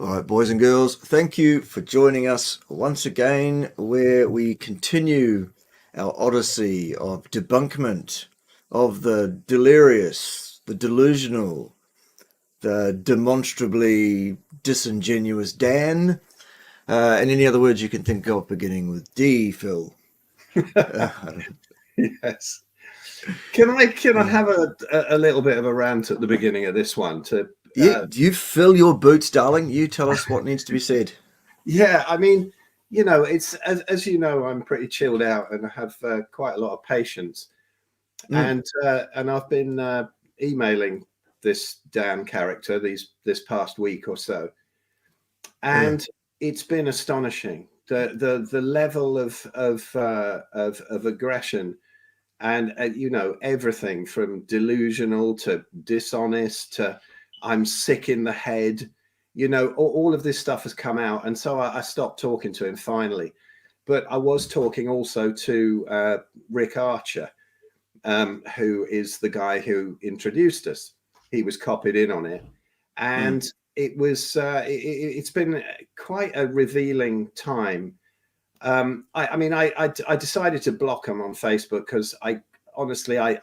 All right, boys and girls, thank you for joining us once again, where we continue our odyssey of debunkment of the delirious, the delusional, the demonstrably disingenuous Dan, and any other words you can think of beginning with D, Phil. Yes. Can I have a little bit of a rant at the beginning of this one? You fill your boots, darling. You tell us what needs to be said. Yeah, I mean, it's as you know, I'm pretty chilled out and I have quite a lot of patience, and I've been emailing this Dan character this past week or so, and it's been astonishing the level of aggression. And everything from delusional to dishonest to I'm sick in the head, all of this stuff has come out. And so I stopped talking to him finally. But I was talking also to Rick Archer, who is the guy who introduced us. He was copied in on it. And it's been quite a revealing time. I decided to block him on Facebook because I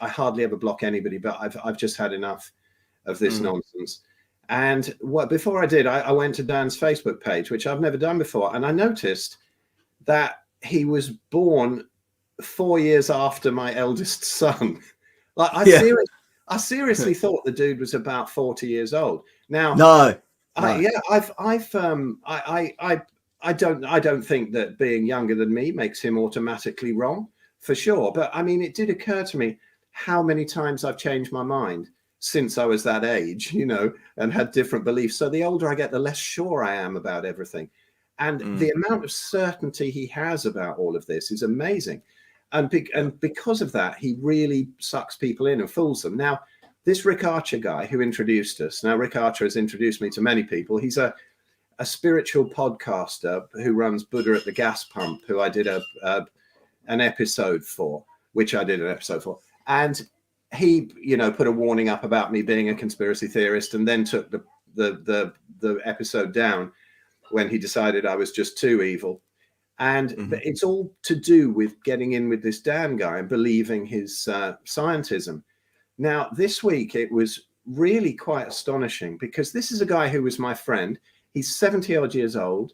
hardly ever block anybody, but I've just had enough of this nonsense. And before I did, I went to Dan's Facebook page, which I've never done before, and I noticed that he was born 4 years after my eldest son. Like I seriously thought the dude was about 40 years old. Now, No. I don't think that being younger than me makes him automatically wrong, for sure. But I mean, it did occur to me how many times I've changed my mind since I was that age, and had different beliefs. So the older I get, the less sure I am about everything. And the amount of certainty he has about all of this is amazing. And because of that, he really sucks people in and fools them. Now, this Rick Archer guy who introduced us, now Rick Archer has introduced me to many people. He's a spiritual podcaster who runs Buddha at the Gas Pump, who I did an episode for, and he, put a warning up about me being a conspiracy theorist, and then took the episode down when he decided I was just too evil. And it's all to do with getting in with this Dan guy and believing his scientism. Now, this week it was really quite astonishing because this is a guy who was my friend. He's 70 odd years old.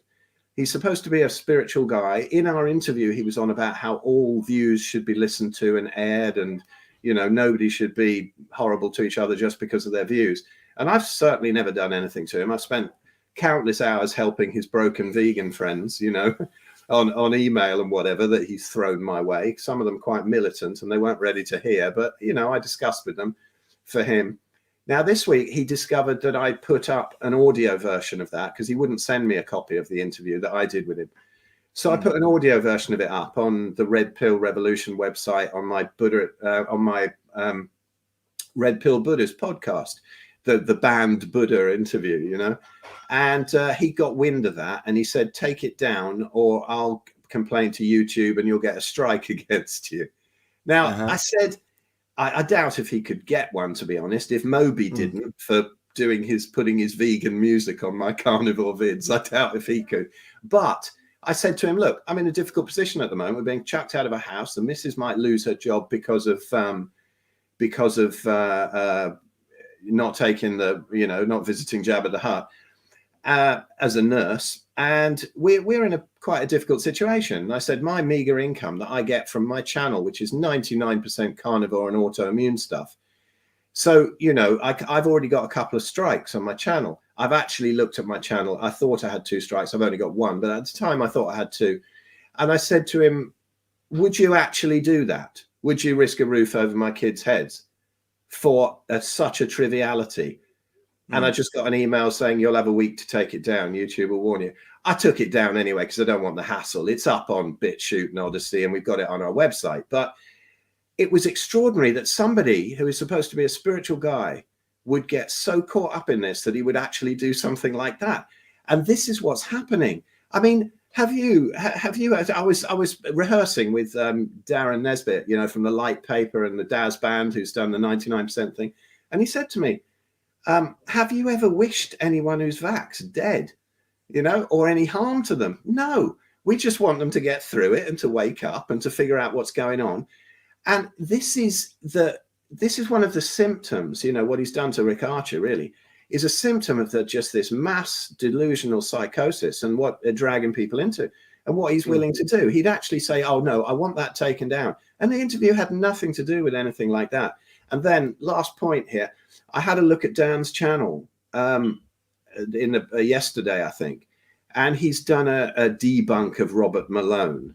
He's supposed to be a spiritual guy. In our interview, he was on about how all views should be listened to and aired, and, nobody should be horrible to each other just because of their views. And I've certainly never done anything to him. I've spent countless hours helping his broken vegan friends, on email and whatever that he's thrown my way. Some of them quite militant and they weren't ready to hear, but, I discussed with them for him. Now, this week, he discovered that I put up an audio version of that because he wouldn't send me a copy of the interview that I did with him. So I put an audio version of it up on the Red Pill Revolution website on my Red Pill Buddhas podcast, the banned Buddha interview, And he got wind of that and he said, take it down or I'll complain to YouTube and you'll get a strike against you. Now, I said, I doubt if he could get one, to be honest. If Moby didn't for putting his vegan music on my carnivore vids, I doubt if he could. But I said to him, look, I'm in a difficult position at the moment. We're being chucked out of a house. The missus might lose her job because of not taking not visiting Jabba the Hutt as a nurse. And we're in quite a difficult situation. And I said, my meager income that I get from my channel, which is 99% carnivore and autoimmune stuff. So, I've already got a couple of strikes on my channel. I've actually looked at my channel. I thought I had 2 strikes. I've only got 1, but at the time I thought I had 2. And I said to him, would you actually do that? Would you risk a roof over my kids' heads for such a triviality? And I just got an email saying, you'll have a week to take it down. YouTube will warn you. I took it down anyway, because I don't want the hassle. It's up on BitChute and Odyssey, and we've got it on our website. But it was extraordinary that somebody who is supposed to be a spiritual guy would get so caught up in this that he would actually do something like that. And this is what's happening. I mean, have you, I was rehearsing with Darren Nesbitt, from the Light Paper and the Daz Band, who's done the 99% thing. And he said to me, have you ever wished anyone who's vaxxed dead? or any harm to them. No, we just want them to get through it and to wake up and to figure out what's going on. And this is one of the symptoms, what he's done to Rick Archer really is a symptom of just this mass delusional psychosis and what they're dragging people into and what he's willing to do. He'd actually say, oh no, I want that taken down. And the interview had nothing to do with anything like that. And then last point here, I had a look at Dan's channel yesterday, I think, and he's done a debunk of Robert Malone,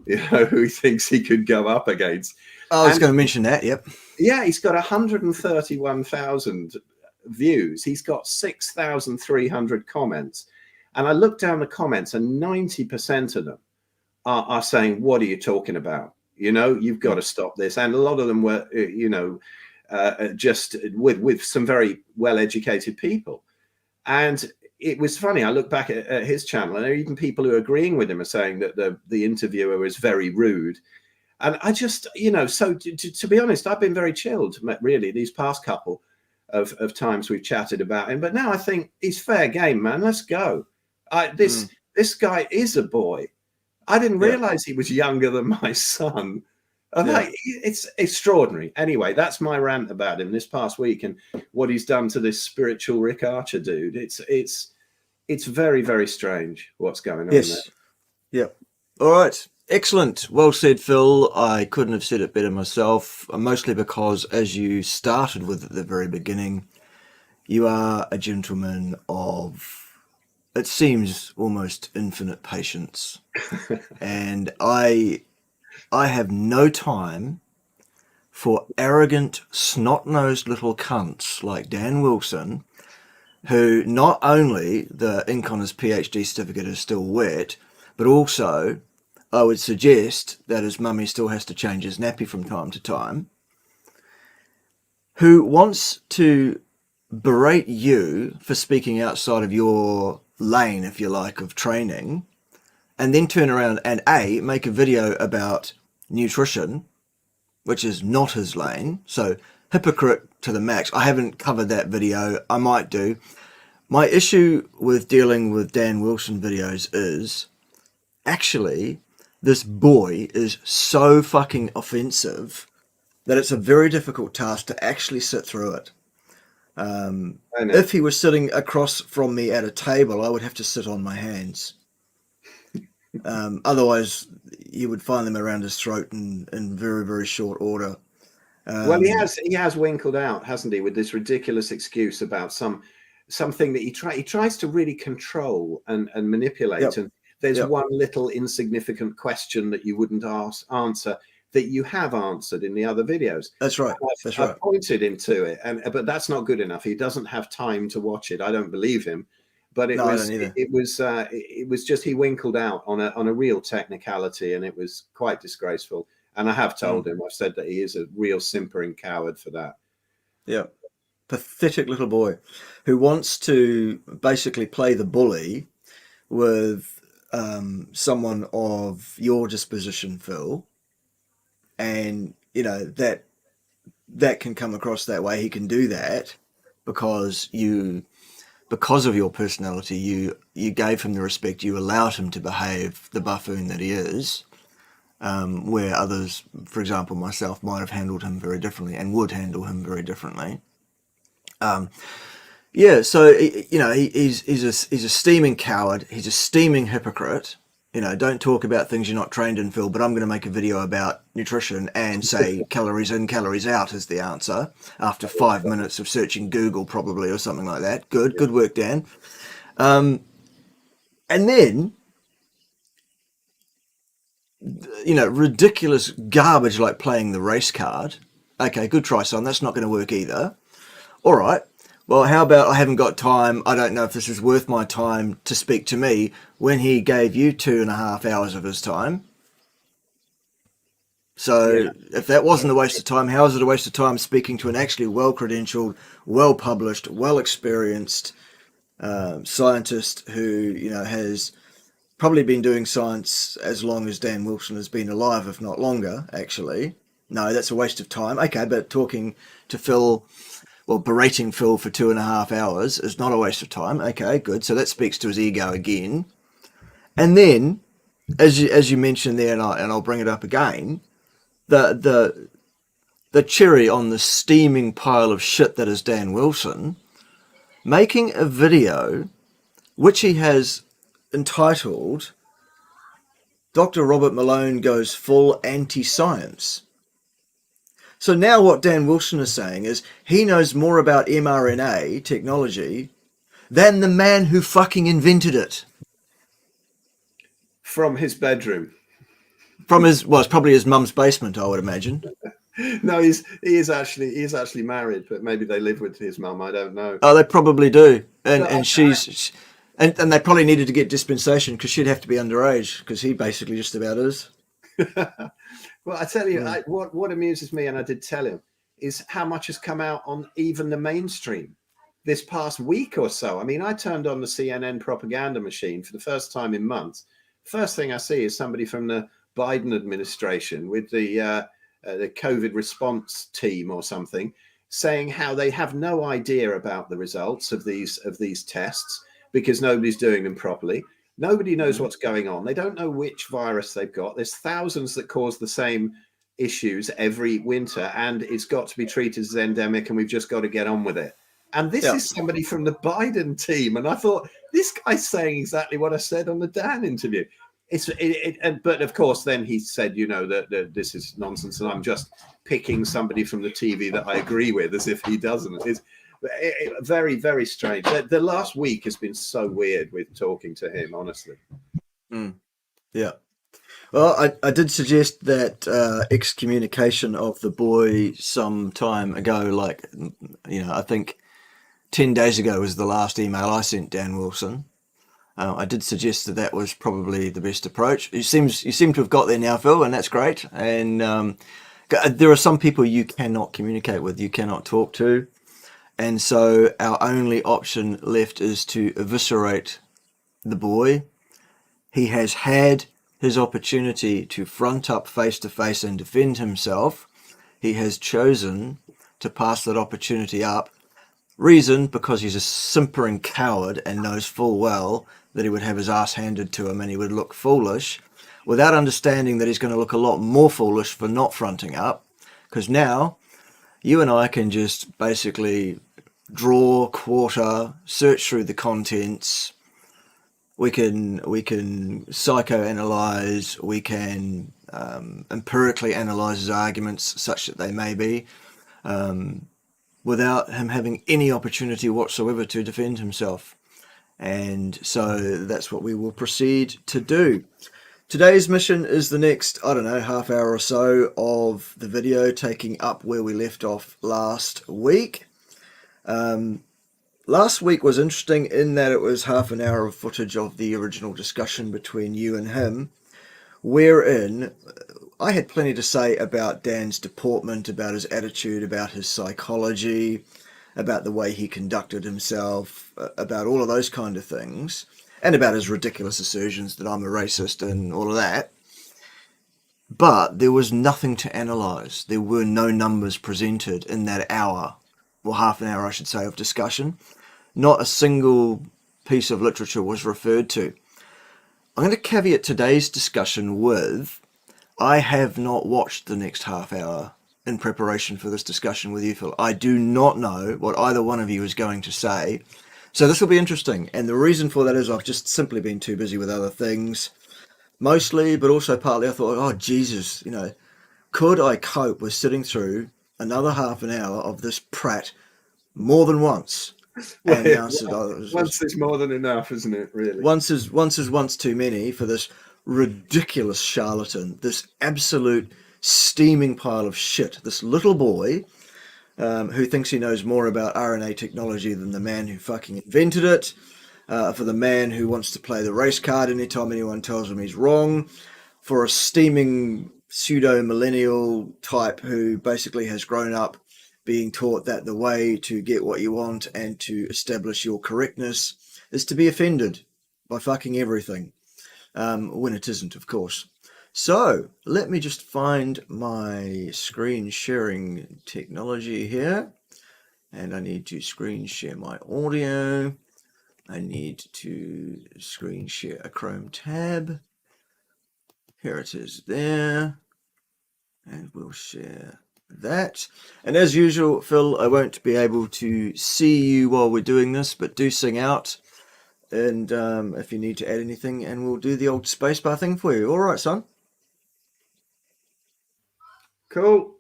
who he thinks he could go up against. I was going to mention that. Yep. Yeah, he's got 131,000 views. He's got 6,300 comments. And I looked down the comments and 90% of them are saying, what are you talking about? You've got to stop this. And a lot of them were, just with some very well-educated people. And it was funny. I look back at his channel and there are even people who are agreeing with him are saying that the interviewer is very rude. And I just, so to be honest, I've been very chilled, really, these past couple of times we've chatted about him. But now I think he's fair game, man. Let's go. This guy is a boy. I didn't realize he was younger than my son. It's extraordinary. Anyway, that's my rant about him this past week and what he's done to this spiritual Rick Archer dude. It's very, very strange what's going on there. Yeah. All right. Excellent. Well said, Phil. I couldn't have said it better myself, mostly because, as you started with at the very beginning, you are a gentleman of, it seems, almost infinite patience. And I have no time for arrogant, snot-nosed little cunts like Dan Wilson, who not only the ink on his PhD certificate is still wet, but also I would suggest that his mummy still has to change his nappy from time to time, who wants to berate you for speaking outside of your lane, if you like, of training, and then turn around and make a video about nutrition, which is not his lane. So hypocrite to the max. I haven't covered that video. I might do. My issue with dealing with Dan Wilson videos is actually this boy is so fucking offensive that it's a very difficult task to actually sit through it. If he was sitting across from me at a table, I would have to sit on my hands. Otherwise, you would find them around his throat in very, very short order. Well, he has winkled out, hasn't he, with this ridiculous excuse about something that he tries to really control and manipulate. Yep. And there's one little insignificant question that you wouldn't answer that you have answered in the other videos. That's right. I've pointed him to it, but that's not good enough. He doesn't have time to watch it. I don't believe him. But it was just he winkled out on a real technicality, and it was quite disgraceful. And I have told him, I've said that he is a real simpering coward for that. Yeah. Pathetic little boy who wants to basically play the bully with someone of your disposition, Phil. And, that can come across that way. He can do that because of your personality, you gave him the respect, you allowed him to behave the buffoon that he is, where others, for example, myself, might have handled him very differently and would handle him very differently. So, he's a steaming coward. He's a steaming hypocrite. Don't talk about things you're not trained in, Phil, but I'm going to make a video about nutrition and say calories in, calories out is the answer after 5 minutes of searching Google probably or something like that. Good work, Dan. And then, ridiculous garbage like playing the race card. Okay, good try, son. That's not going to work either. All right. Well, how about I haven't got time, I don't know if this is worth my time to speak to me, when he gave you 2.5 hours of his time. So if that wasn't a waste of time, how is it a waste of time speaking to an actually well-credentialed, well-published, well-experienced scientist who, has probably been doing science as long as Dan Wilson has been alive, if not longer, actually. No, that's a waste of time. Okay, but talking to Phil well, berating Phil for 2.5 hours is not a waste of time. Okay, good. So that speaks to his ego again. And then, as you mentioned there, and I'll bring it up again, the cherry on the steaming pile of shit that is Dan Wilson, making a video which he has entitled Dr. Robert Malone Goes Full Anti-Science. So now what Dan Wilson is saying is he knows more about mRNA technology than the man who fucking invented it. From his bedroom. From his, well, it's probably his mum's basement, I would imagine. No, he is actually married, but maybe they live with his mum. I don't know. Oh, they probably do, and But and she's, and they probably needed to get dispensation because she'd have to be underage because he basically just about is. Well, I tell you, what amuses me, and I did tell him, is how much has come out on even the mainstream this past week or so. I mean, I turned on the CNN propaganda machine for the first time in months. First thing I see is somebody from the Biden administration with the COVID response team or something saying how they have no idea about the results of these tests because nobody's doing them properly. Nobody knows what's going on. They don't know which virus they've got. There's thousands that cause the same issues every winter, and it's got to be treated as endemic, and we've just got to get on with it. And this is somebody from the Biden team. And I thought, this guy's saying exactly what I said on the Dan interview. But of course, then he said, that this is nonsense, and I'm just picking somebody from the TV that I agree with, as if he doesn't. It's very, very strange. The last week has been so weird with talking to him, honestly. Yeah. Well, I did suggest that excommunication of the boy some time ago, I think 10 days ago was the last email I sent Dan Wilson. I did suggest that was probably the best approach. You seem to have got there now, Phil, and that's great. And there are some people you cannot communicate with, you cannot talk to. And so our only option left is to eviscerate the boy. He has had his opportunity to front up face to face and defend himself. He has chosen to pass that opportunity up. Reason, because he's a simpering coward and knows full well that he would have his ass handed to him and he would look foolish, without understanding that he's going to look a lot more foolish for not fronting up. Because now you and I can just basically draw, quarter, search through the contents. We can psychoanalyze. We can empirically analyze his arguments, such that they may be, without him having any opportunity whatsoever to defend himself. And so that's what we will proceed to do. Today's mission is the next, half hour or so of the video, taking up where we left off last week. Last week was interesting in that it was half an hour of footage of the original discussion between you and him, wherein I had plenty to say about Dan's deportment, about his attitude, about his psychology, about the way he conducted himself, about all of those kind of things, and about his ridiculous assertions that I'm a racist and all of that. But there was nothing to analyse. There were no numbers presented in that hour, or half an hour I should say, of discussion. Not a single piece of literature was referred to. I'm going to caveat today's discussion with, I have not watched the next half hour in preparation for this discussion with you, Phil. I do not know what either one of you is going to say. So this will be interesting. And the reason for that is I've just simply been too busy with other things. Mostly, but also partly I thought, oh, Jesus, could I cope with sitting through another half an hour of this prat more than once? And the answer once is more than enough, isn't it, really? Once is once too many for this ridiculous charlatan, this absolute steaming pile of shit, this little boy who thinks he knows more about RNA technology than the man who fucking invented it, for the man who wants to play the race card anytime anyone tells him he's wrong, for a steaming pseudo-millennial type who basically has grown up being taught that the way to get what you want and to establish your correctness is to be offended by fucking everything, when it isn't, of course. So, let me just find my screen sharing technology here, And I need to screen share my audio. I need to screen share a Chrome tab. Here it is there. And we'll share that. And as usual, Phil, I won't be able to see you while we're doing this, but do sing out. And if you need to add anything, and we'll do the old spacebar thing for you. All right, son. Cool.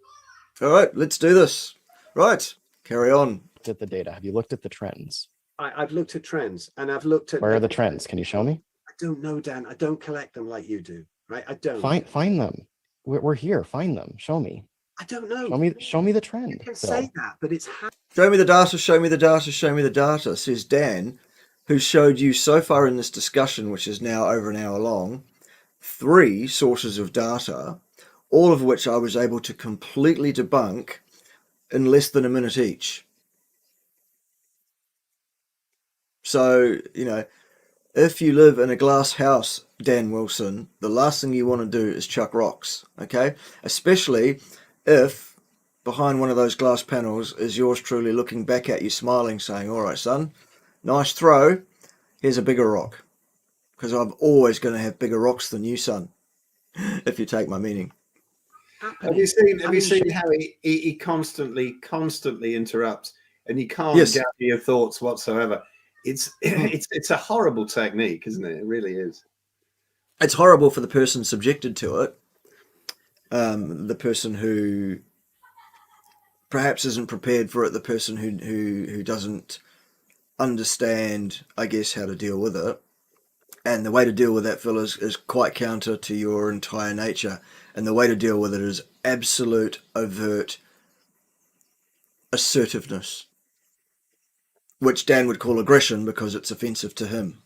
All right, let's do this. Right, carry on. At the data? Have you looked at the trends? I've looked at trends, and I've looked at. Where are the trends? Can you show me? I don't know, Dan. I don't collect them like you do, right? I don't. Find them. We're here. Find them. Show me. I don't know. Show me the trend. You can say that, but it's. Show me the data, show me the data, show me the data, says Dan, who showed you so far in this discussion, which is now over an hour long, 3 sources of data, all of which I was able to completely debunk in less than a minute each. So, you know, if you live in a glass house, Dan Wilson, the last thing you want to do is chuck rocks, okay? Especially if behind one of those glass panels is yours truly looking back at you, smiling, saying, all right, son, nice throw. Here's a bigger rock. Because I'm always going to have bigger rocks than you, son, if you take my meaning. Have you seen how he constantly interrupts, and you can't gather your thoughts whatsoever? It's a horrible technique, isn't it? It really is. It's horrible for the person subjected to it. The person who perhaps isn't prepared for it, the person who doesn't understand, I guess, how to deal with it. And the way to deal with that, Phil, is quite counter to your entire nature. And the way to deal with it is absolute, overt assertiveness, which Dan would call aggression because it's offensive to him,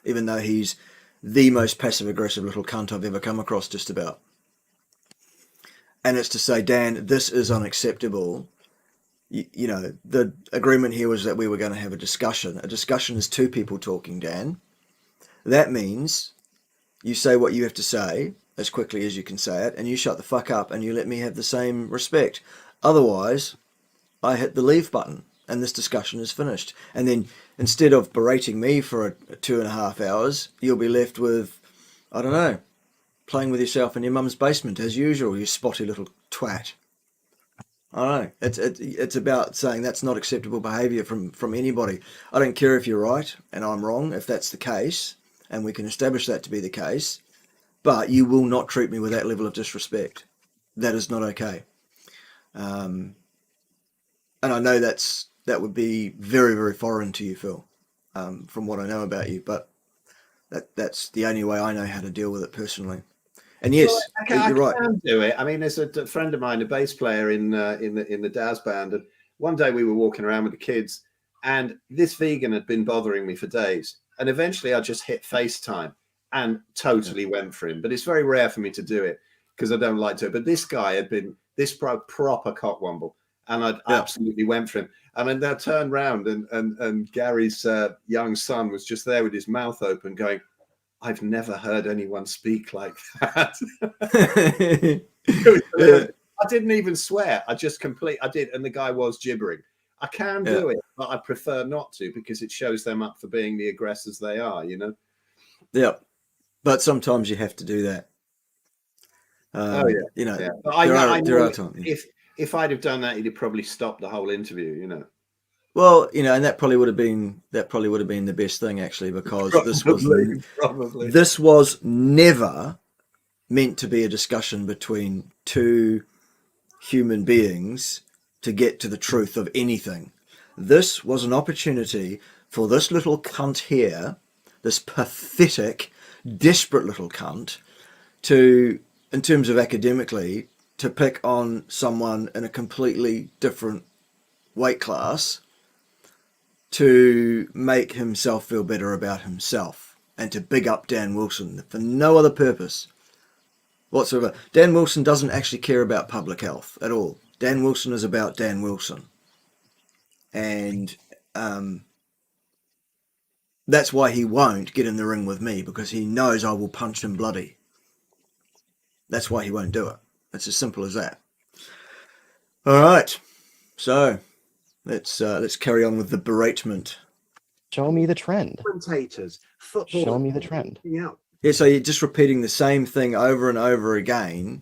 even though he's the most passive-aggressive little cunt I've ever come across, just about. And it's to say, Dan, this is unacceptable. You know, the agreement here was that we were going to have a discussion. A discussion is 2 people talking, Dan. That means you say what you have to say as quickly as you can say it, and you shut the fuck up and you let me have the same respect. Otherwise, I hit the leave button and this discussion is finished. And then instead of berating me for a 2.5 hours, you'll be left with, I don't know, playing with yourself in your mum's basement as usual, you spotty little twat. I don't know. It's about saying that's not acceptable behaviour from anybody. I don't care if you're right and I'm wrong, if that's the case, and we can establish that to be the case, but you will not treat me with that level of disrespect. That is not okay. And I know that would be very, very foreign to you, Phil, from what I know about you, but that's the only way I know how to deal with it personally. And yes, you're right. I can do it. I mean, there's a friend of mine, a bass player in the Daz band, and one day we were walking around with the kids, and this vegan had been bothering me for days. And eventually, I just hit FaceTime and totally went for him. But it's very rare for me to do it because I don't like to. But this guy had been this proper cockwomble, and I'd absolutely went for him. And then I turned round, and Gary's young son was just there with his mouth open, going, I've never heard anyone speak like that. I didn't even swear. I did. And the guy was gibbering. I can do it, but I prefer not to because it shows them up for being the aggressors they are, you know? Yeah. But sometimes you have to do that. You know, But I know if I'd have done that, he'd have probably stopped the whole interview, you know? Well, you know, and that probably would have been the best thing actually, because this was never meant to be a discussion between 2 human beings to get to the truth of anything. This was an opportunity for this little cunt here, this pathetic, desperate little cunt, to, in terms of academically, to pick on someone in a completely different weight class, to make himself feel better about himself and to big up Dan Wilson for no other purpose whatsoever. Dan Wilson doesn't actually care about public health at all. Dan Wilson is about Dan Wilson. And that's why he won't get in the ring with me, because he knows I will punch him bloody. That's why he won't do it. It's as simple as that. All right. So let's carry on with the beratement. Show me the trend. Commentators, football. Show me the trend. Yeah. Yeah, so you're just repeating the same thing over and over again,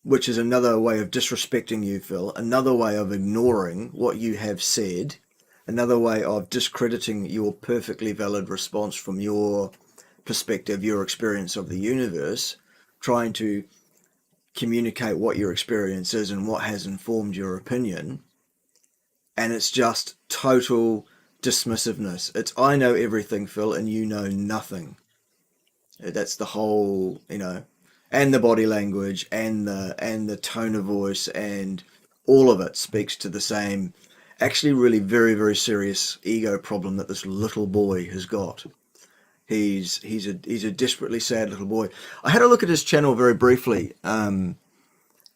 which is another way of disrespecting you, Phil, another way of ignoring what you have said, another way of discrediting your perfectly valid response from your perspective, your experience of the universe, trying to communicate what your experience is and what has informed your opinion. And it's just total dismissiveness. It's I know everything, Phil, and you know nothing. That's the whole, and the body language and the tone of voice and all of it speaks to the same, actually really very, very serious ego problem that this little boy has got. He's a desperately sad little boy. I had a look at his channel very briefly, and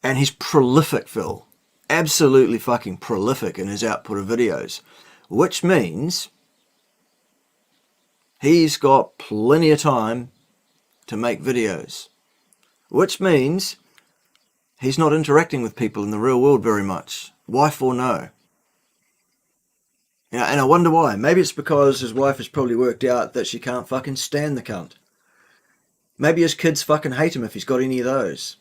he's prolific, Phil. Absolutely fucking prolific in his output of videos, which means he's got plenty of time to make videos, which means he's not interacting with people in the real world very much. Wife or no? And I wonder why. Maybe it's because his wife has probably worked out that she can't fucking stand the cunt. Maybe his kids fucking hate him if he's got any of those.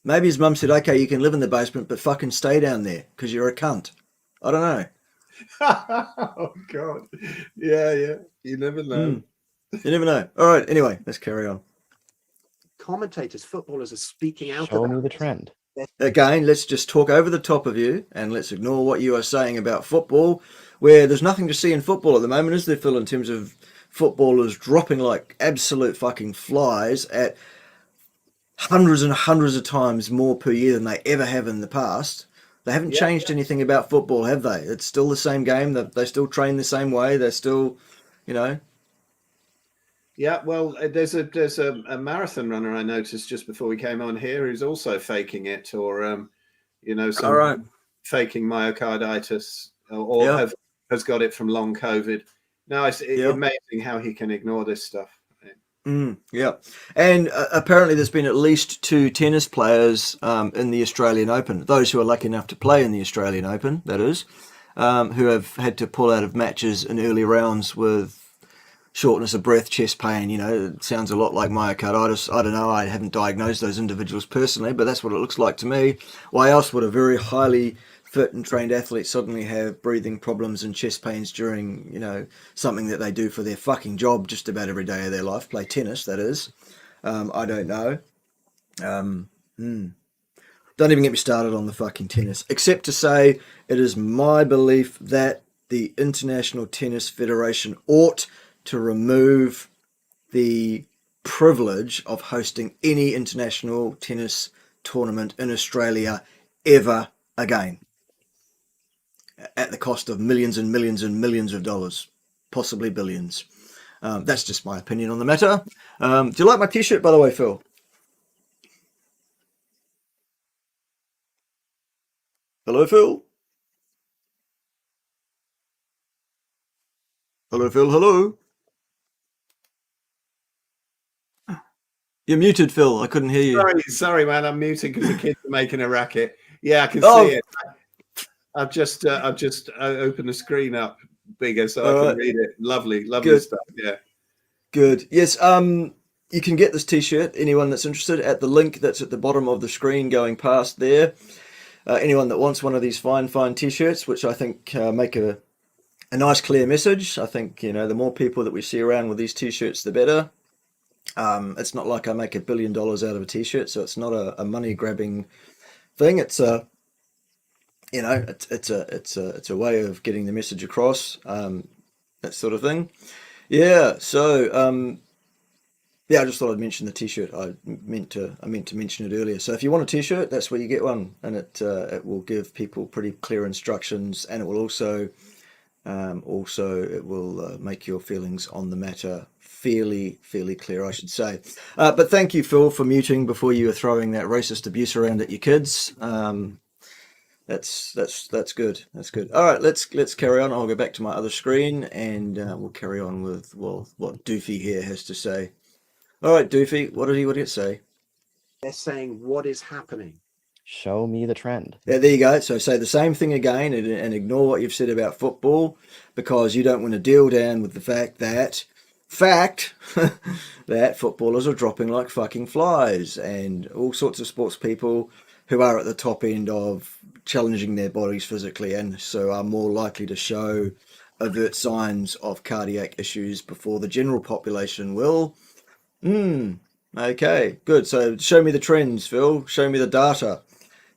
Maybe his mum said, okay, you can live in the basement, but fucking stay down there because you're a cunt. I don't know. Oh, God. Yeah. You never know. You never know. All right, anyway, let's carry on. Commentators, footballers are speaking out Show about me the trend. Again, let's just talk over the top of you and let's ignore what you are saying about football, where there's nothing to see in football at the moment, is there, Phil, in terms of footballers dropping like absolute fucking flies at hundreds and hundreds of times more per year than they ever have in the past. They haven't changed anything about football, have they? It's still the same game. They still train the same way. They're still, Yeah, well, there's a marathon runner I noticed just before we came on here who's also faking it, or All right. faking myocarditis, or has got it from long COVID. No, it's amazing how he can ignore this stuff. Yeah, and apparently there's been at least 2 tennis players in the Australian Open, those who are lucky enough to play in the Australian Open, that is, who have had to pull out of matches in early rounds with shortness of breath, chest pain. It sounds a lot like myocarditis. I don't know, I haven't diagnosed those individuals personally, but that's what it looks like to me. Why else would a very highly fit and trained athletes suddenly have breathing problems and chest pains during, something that they do for their fucking job just about every day of their life, play tennis, that is. I don't know. Don't even get me started on the fucking tennis, except to say it is my belief that the International Tennis Federation ought to remove the privilege of hosting any international tennis tournament in Australia ever again, at the cost of millions and millions and millions of dollars, possibly billions. That's just my opinion on the matter. Do you like my t-shirt, by the way, Phil? Hello, Phil? Hello, Phil, hello? You're muted, Phil. I couldn't hear you. Sorry, man. I'm muting because the kids are making a racket. Yeah, I can see it. I've just opened the screen up bigger so I can read it. Lovely Good stuff. Yeah. Good. Yes. You can get this t-shirt, anyone that's interested, at the link that's at the bottom of the screen going past there. Anyone that wants one of these fine t-shirts, which I think make a nice clear message. I think, the more people that we see around with these t-shirts, the better. It's not like I make $1 billion out of a t-shirt, so it's not a money grabbing thing. It's a it's a way of getting the message across, that sort of thing. Yeah. So I just thought I'd mention the t-shirt. I meant to mention it earlier. So if you want a t-shirt, that's where you get one, and it will give people pretty clear instructions, and it will also it will make your feelings on the matter fairly clear, I should say. But thank you, Phil, for muting before you were throwing that racist abuse around at your kids. That's good. That's good. All right, let's carry on. I'll go back to my other screen and we'll carry on with what Doofy here has to say. All right, Doofy, what did he say? They're saying what is happening. Show me the trend. Yeah, there you go. So say the same thing again and ignore what you've said about football because you don't want to deal down with the fact that footballers are dropping like fucking flies and all sorts of sports people who are at the top end of challenging their bodies physically and so are more likely to show overt signs of cardiac issues before the general population will. Okay, good. So show me the trends, Phil. Show me the data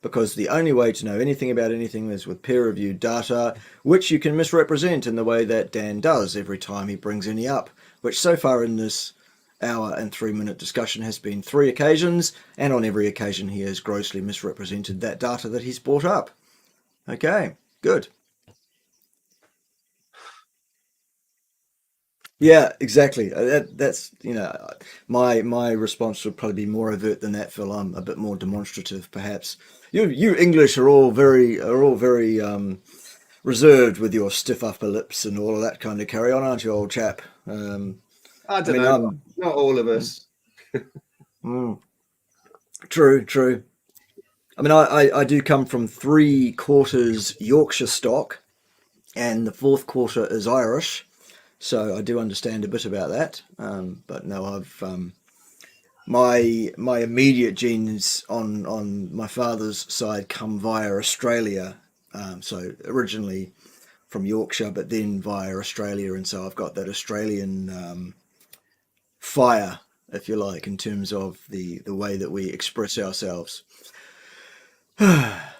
because the only way to know anything about anything is with peer-reviewed data, which you can misrepresent in the way that Dan does every time he brings any up, which so far in this hour and 3-minute discussion has been 3 occasions, and on every occasion he has grossly misrepresented that data that he's brought up. Okay, good. Yeah, exactly. That's my response would probably be more overt than that, Phil. I'm a bit more demonstrative, perhaps. You English are all very reserved with your stiff upper lips and all of that kind of carry on, aren't you, old chap? I I don't mean, know. Not all of us. true. I mean, I do come from 3/4 Yorkshire stock, and the fourth quarter is Irish, so I do understand a bit about that. But no, I've my immediate genes on my father's side come via Australia. So originally from Yorkshire, but then via Australia, and so I've got that Australian fire, if you like, in terms of the way that we express ourselves.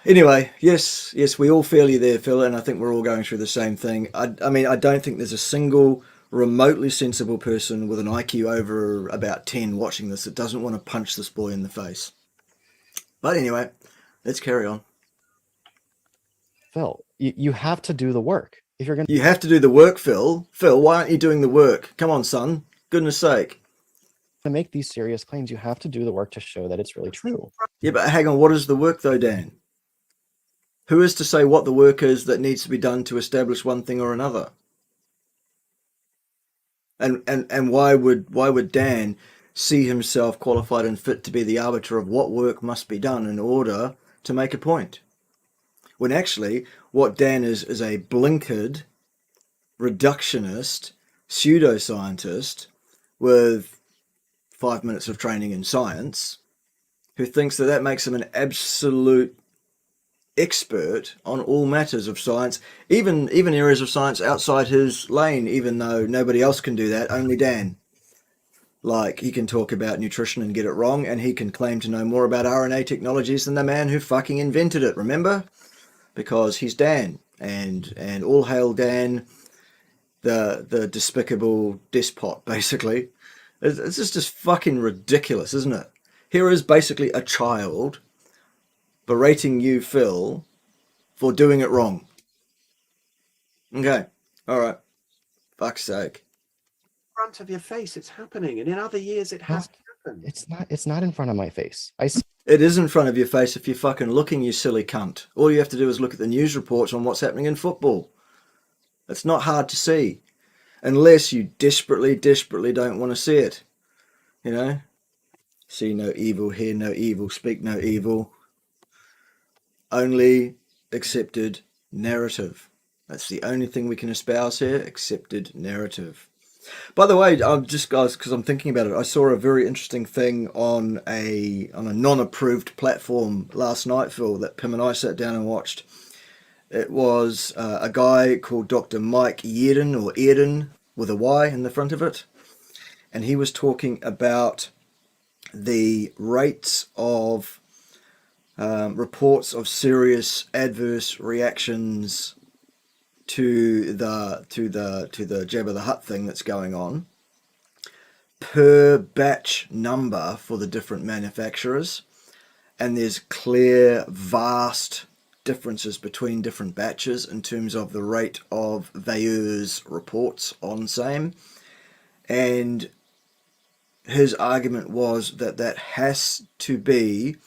Anyway, yes, we all feel you there, Phil, and I think we're all going through the same thing. I mean, I don't think there's a single remotely sensible person with an IQ over about 10 watching this that doesn't want to punch this boy in the face. But anyway, let's carry on. Phil, you have to do the work. If you're going You have to do the work, Phil. Phil, why aren't you doing the work? Come on, son. Goodness sake. to make these serious claims, you have to do the work to show that it's really true. Yeah, but hang on, what is the work though, Dan? Who is to say what the work is that needs to be done to establish one thing or another? And why would Dan see himself qualified and fit to be the arbiter of what work must be done in order to make a point? When actually what Dan is a blinkered, reductionist, pseudoscientist with 5 minutes of training in science who thinks that makes him an absolute expert on all matters of science, even areas of science outside his lane, even though nobody else can do that, only Dan. Like, he can talk about nutrition and get it wrong, and he can claim to know more about RNA technologies than the man who fucking invented it, remember? Because he's Dan, and all hail Dan, the despicable despot, basically. It's just fucking ridiculous, isn't it? Here is basically a child berating you, Phil, for doing it wrong. Okay, all right. Fuck's sake. Front of your face, it's happening, and in other years it has happened. It's not in front of my face. It is in front of your face if you're fucking looking, you silly cunt. All you have to do is look at the news reports on what's happening in football. It's not hard to see. Unless you desperately don't want to see it. You know? See no evil, hear no evil, speak no evil. Only accepted narrative. That's the only thing we can espouse here, accepted narrative. By the way, I'm just, guys, because I'm thinking about it, I saw a very interesting thing on a non-approved platform last night, Phil, that Pim and I sat down and watched. It was a guy called Dr. Mike Yerden, or Eden, with a Y in the front of it. And he was talking about the rates of reports of serious adverse reactions to the Jabba the Hutt thing that's going on per batch number for the different manufacturers, and there's clear vast differences between different batches in terms of the rate of Veilleur's reports on same. And his argument was that has to be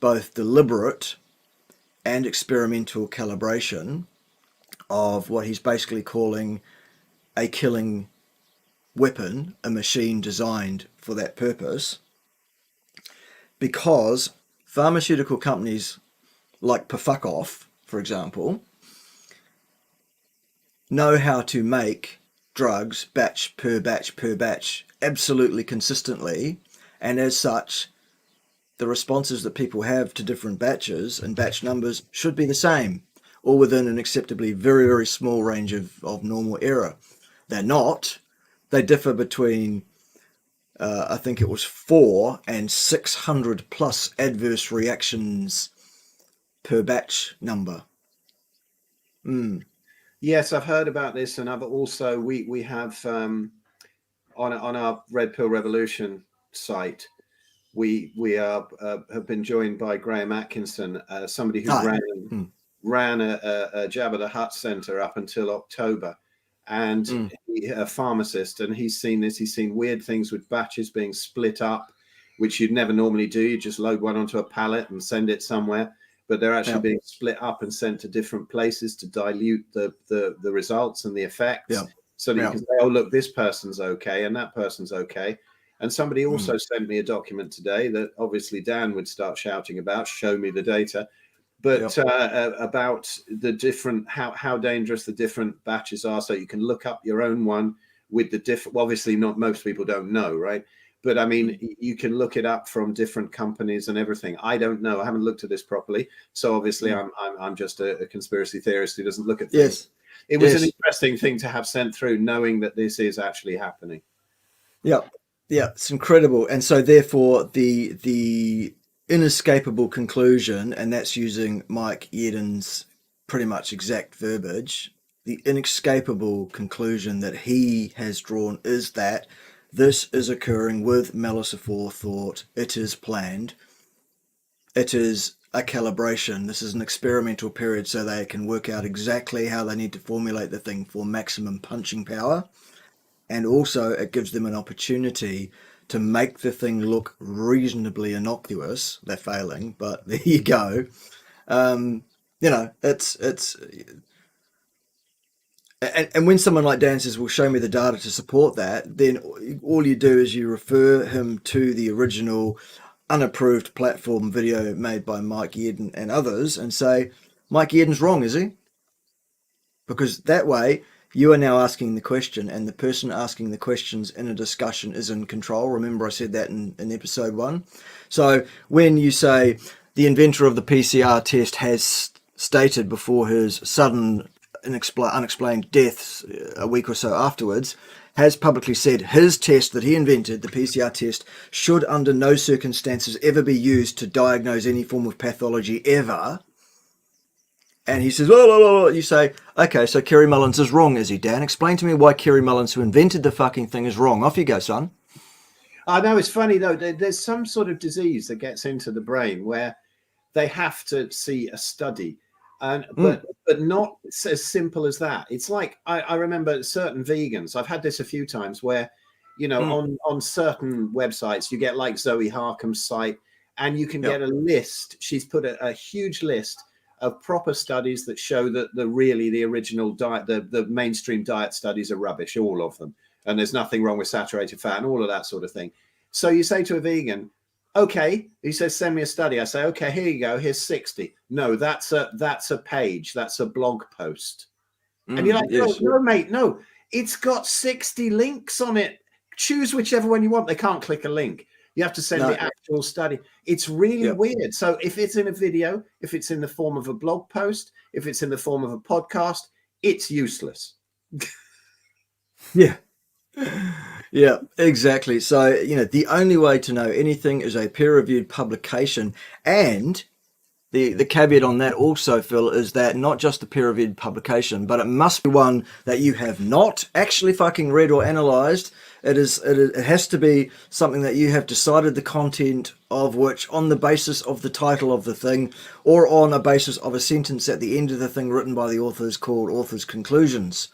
both deliberate and experimental calibration of what he's basically calling a killing weapon, a machine designed for that purpose, because pharmaceutical companies like Fuck Off, for example, know how to make drugs batch per batch per batch absolutely consistently, and as such, the responses that people have to different batches and batch numbers should be the same, all within an acceptably very, very small range of normal error. They're not. They differ between, I think it was 4 and 600 plus adverse reactions per batch number. Yes, I've heard about this, and I've also we have on our Red Pill Revolution site, we have been joined by Graeme Atkinson, somebody who ran a Jabba the Hutt centre up until October, and a pharmacist, and he's seen this. He's seen weird things with batches being split up, which you'd never normally do. You just load one onto a pallet and send it somewhere, but they're actually being split up and sent to different places to dilute the results and the effects, so that you can say, oh, look, this person's okay and that person's okay. And somebody also sent me a document today that obviously Dan would start shouting about, show me the data, but about the different, how dangerous the different batches are. So you can look up your own one with the different, obviously not most people don't know, right? But I mean, you can look it up from different companies and everything. I don't know. I haven't looked at this properly. So obviously I'm just a conspiracy theorist who doesn't look at things. It was an interesting thing to have sent through, knowing that this is actually happening. Yeah, it's incredible. And so therefore the inescapable conclusion, and that's using Mike Yeadon's pretty much exact verbiage, the inescapable conclusion that he has drawn is that this is occurring with malice aforethought. It is planned. It is a calibration. This is an experimental period so they can work out exactly how they need to formulate the thing for maximum punching power. And also it gives them an opportunity to make the thing look reasonably innocuous. They're failing, but there you go. It's and when someone like Dan says, well, show me the data to support that, then all you do is you refer him to the original unapproved platform video made by Mike Yeadon and others and say, Mike Yeadon's wrong, is he? Because that way you are now asking the question, and the person asking the questions in a discussion is in control. Remember, I said that in episode 1. So when you say the inventor of the PCR test has stated before his sudden unexplained deaths a week or so afterwards, has publicly said his test that he invented, the PCR test, should under no circumstances ever be used to diagnose any form of pathology ever. And he says, oh, you say, okay, so Kerry Mullins is wrong, is he, Dan? Explain to me why Kerry Mullins, who invented the fucking thing, is wrong. Off you go, son. I know, it's funny, though. There's some sort of disease that gets into the brain where they have to see a study. But not as simple as that. It's like, I remember certain vegans, I've had this a few times, where, you know, on certain websites, you get like Zoe Harkham's site, and you can get a list. She's put a huge list of proper studies that show that the original diet, the mainstream diet studies are rubbish, all of them. And there's nothing wrong with saturated fat and all of that sort of thing. So you say to a vegan, okay, he says, send me a study. I say, okay, here you go. Here's 60. No, that's a page. That's a blog post. And you're like, no, mate, no. It's got 60 links on it. Choose whichever one you want. They can't click a link. You have to send the actual study. It's really weird. So if it's in a video, if it's in the form of a blog post, if it's in the form of a podcast, it's useless. Yeah, exactly. So, you know, the only way to know anything is a peer-reviewed publication. And the caveat on that also, Phil, is that not just a peer-reviewed publication, but it must be one that you have not actually fucking read or analysed. It has to be something that you have decided the content of, which on the basis of the title of the thing, or on a basis of a sentence at the end of the thing written by the authors called author's conclusions.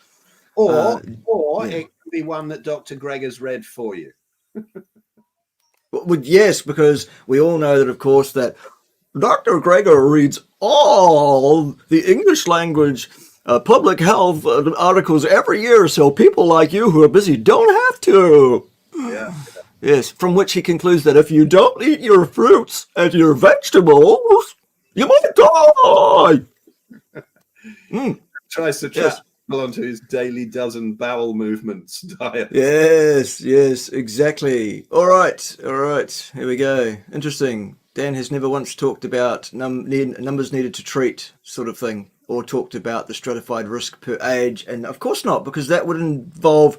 Or it could be one that Dr. Greg has read for you. Well, yes, because we all know that, of course, that Dr. Gregor reads all the English language public health articles every year, so people like you who are busy don't have to. Yes, from which he concludes that if you don't eat your fruits and your vegetables, you might die. Tries to Yes. trap people onto his daily dozen bowel movements diet. Yes, exactly. All right. Here we go. Interesting. Dan has never once talked about numbers needed to treat sort of thing, or talked about the stratified risk per age, and of course not, because that would involve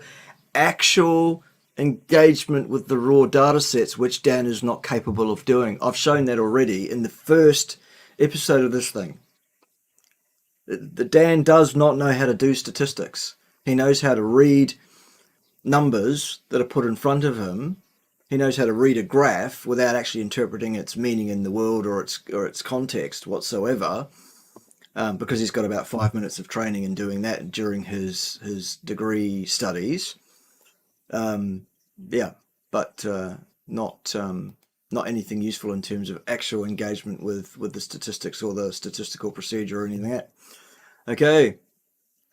actual engagement with the raw data sets, which Dan is not capable of doing. I've shown that already in the first episode of this thing. The Dan does not know how to do statistics. He knows how to read numbers that are put in front of him. He knows how to read a graph without actually interpreting its meaning in the world or its context whatsoever, because he's got about 5 minutes of training in doing that during his degree studies. But not anything useful in terms of actual engagement with the statistics or the statistical procedure or anything like that. Okay,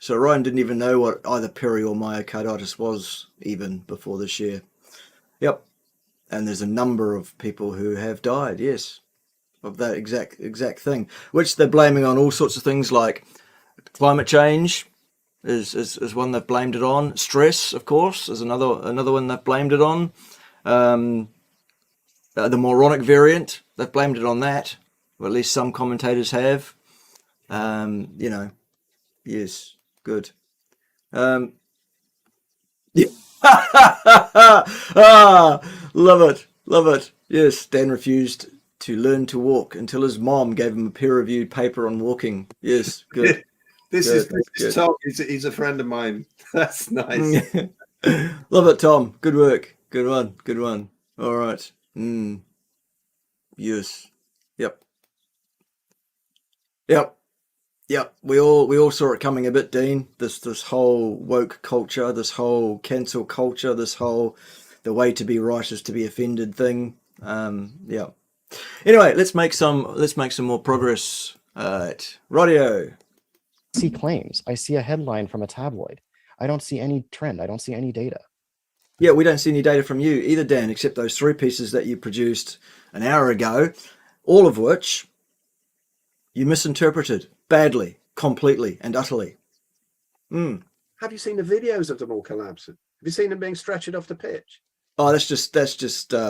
so Ryan didn't even know what either peri or myocarditis was even before this year. Yep, and there's a number of people who have died, yes, of that exact thing, which they're blaming on all sorts of things like climate change is one they've blamed it on. Stress, of course, is another one they've blamed it on. The moronic variant, they've blamed it on that, or at least some commentators have. Yes, good. Yeah. Love it. Yes, Dan refused to learn to walk until his mom gave him a peer-reviewed paper on walking. Yes, good. This is Tom. He's a friend of mine. That's nice. Love it, Tom. Good work. Good one. All right. Yes. Yep. We all saw it coming a bit, Dean. This whole woke culture, this whole cancel culture, this whole the way to be right is to be offended thing. Yeah. Anyway, let's make some more progress. Radio. I see claims. I see a headline from a tabloid. I don't see any trend. I don't see any data. Yeah, we don't see any data from you either, Dan, except those 3 pieces that you produced an hour ago, all of which you misinterpreted badly, completely and utterly. Have you seen the videos of them all collapsing? Have you seen them being stretchered off the pitch? Oh, that's just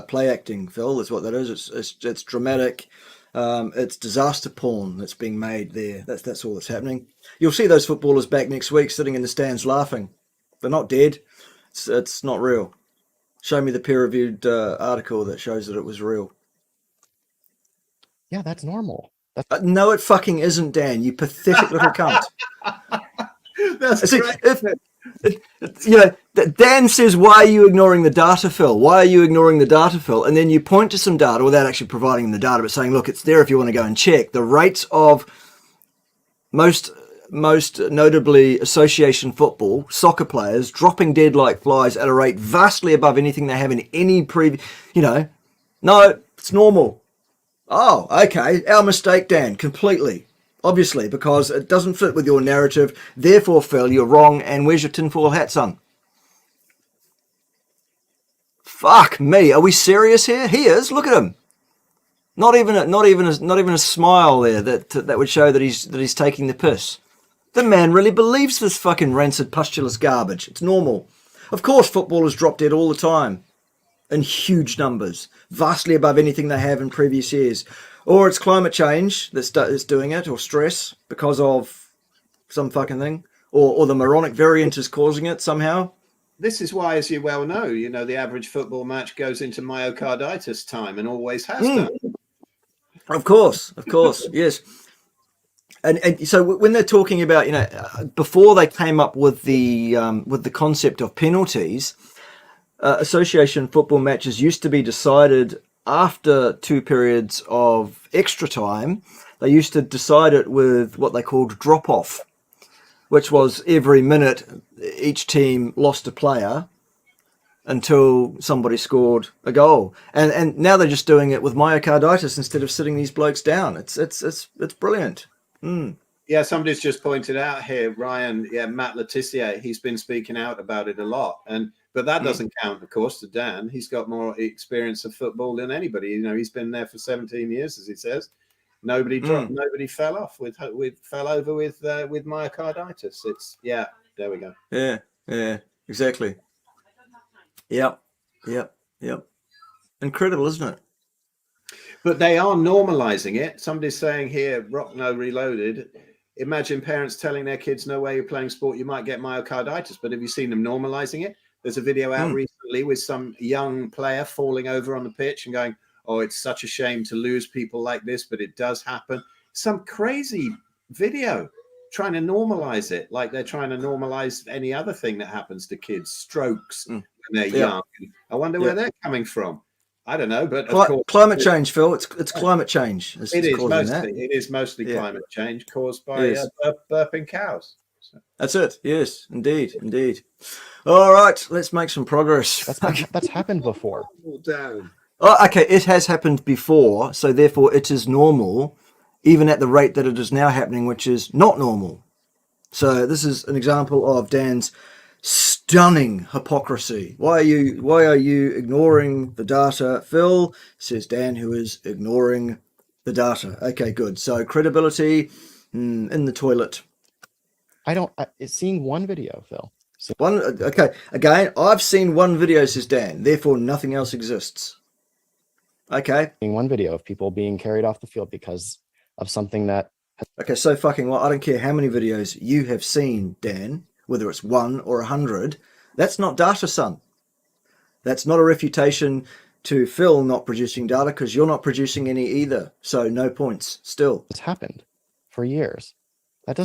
play acting, Phil. That's what that is. It's dramatic. It's disaster porn that's being made there. That's all that's happening. You'll see those footballers back next week, sitting in the stands laughing. They're not dead. It's not real. Show me the peer-reviewed article that shows that it was real. Yeah, that's normal. No, it fucking isn't, Dan. You pathetic little cunt. That's great. Dan says, "Why are you ignoring the data, Phil? Why are you ignoring the data, Phil?" And then you point to some data without actually providing him the data, but saying, "Look, it's there if you want to go and check." The rates of most notably association football, soccer players dropping dead like flies at a rate vastly above anything they have in any previous. No, it's normal. Oh, okay. Our mistake, Dan. Completely. Obviously, because it doesn't fit with your narrative. Therefore, Phil, you're wrong. And where's your tinfoil hat, son? Fuck me. Are we serious here? He is. Look at him. Not even a smile there that would show that he's taking the piss. The man really believes this fucking rancid pustulous garbage. It's normal. Of course, footballers drop dead all the time. In huge numbers, vastly above anything they have in previous years. Or it's climate change that's doing it, or stress because of some fucking thing, or the moronic variant is causing it somehow. This is why, as you well know, the average football match goes into myocarditis time and always has done. Of course, yes. And so when they're talking about, before they came up with the concept of penalties, association football matches used to be decided after 2 periods of extra time. They used to decide it with what they called drop-off, which was every minute each team lost a player until somebody scored a goal. And now they're just doing it with myocarditis instead of sitting these blokes down. It's brilliant. Yeah, somebody's just pointed out here, Ryan. Yeah, Matt Letitia. He's been speaking out about it a lot, but that doesn't count, of course, to Dan. He's got more experience of football than anybody. You know, he's been there for 17 years, as he says. Nobody dropped. Nobody fell off fell over with myocarditis. It's there we go. Yeah, exactly. Yep. Incredible, isn't it? But they are normalizing it. Somebody's saying here, Rock No Reloaded. Imagine parents telling their kids, "No way you're playing sport, you might get myocarditis." But have you seen them normalizing it? There's a video out recently with some young player falling over on the pitch and going, "Oh, it's such a shame to lose people like this, but it does happen." Some crazy video trying to normalize it, like they're trying to normalize any other thing that happens to kids, strokes when they're young. I wonder where they're coming from. I don't know, but of course, climate change, Phil. It's climate change. It is mostly climate change caused by burping cows. So. That's it. Yes, indeed. All right, let's make some progress. That's happened before. Down. Oh, okay. It has happened before, so therefore it is normal, even at the rate that it is now happening, which is not normal. So this is an example of Dan's stunning hypocrisy. Why are you ignoring the data, Phil? Says Dan, who is ignoring the data. Okay, good. So credibility in the toilet. Seeing one video, Phil. Okay. Again, I've seen one video, says Dan. Therefore, nothing else exists. Okay. Seeing one video of people being carried off the field because of something that. Okay, so fucking well. I don't care how many videos you have seen, Dan. Whether it's 1 or 100, that's not data, son. That's not a refutation to Phil not producing data, because you're not producing any either. So no points still. It's happened for years.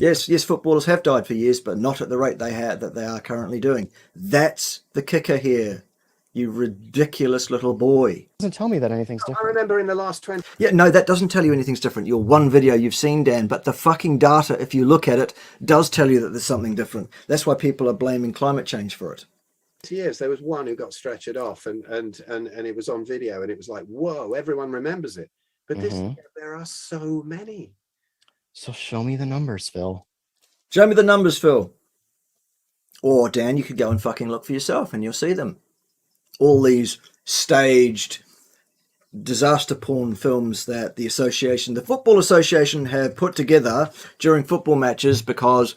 Yes, footballers have died for years, but not at the rate that they are currently doing. That's the kicker here. You ridiculous little boy. It doesn't tell me that anything's different. I remember in the last 20... Yeah, no, that doesn't tell you anything's different. Your one video you've seen, Dan, but the fucking data, if you look at it, does tell you that there's something different. That's why people are blaming climate change for it. Years, there was one who got stretchered off and it was on video and it was like, whoa, everyone remembers it. But there are so many. So show me the numbers, Phil. Show me the numbers, Phil. Or, Dan, you could go and fucking look for yourself and you'll see them. All these staged disaster porn films that the Football Association have put together during football matches because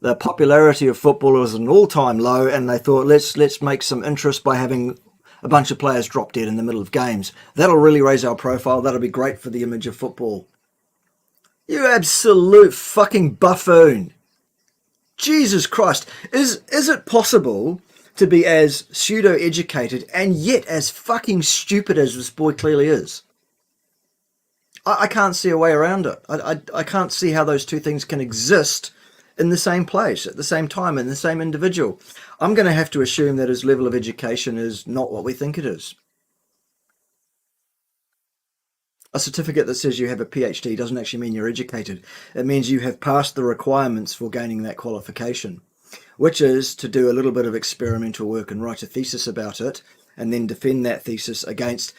the popularity of football was at an all-time low, and they thought, let's make some interest by having a bunch of players drop dead in the middle of games. That'll really raise our profile. That'll be great for the image of football. You absolute fucking buffoon. Jesus Christ. Is it possible to be as pseudo-educated and yet as fucking stupid as this boy clearly is? I can't see a way around it. I can't see how those two things can exist in the same place, at the same time, in the same individual. I'm going to have to assume that his level of education is not what we think it is. A certificate that says you have a PhD doesn't actually mean you're educated. It means you have passed the requirements for gaining that qualification, which is to do a little bit of experimental work and write a thesis about it, and then defend that thesis against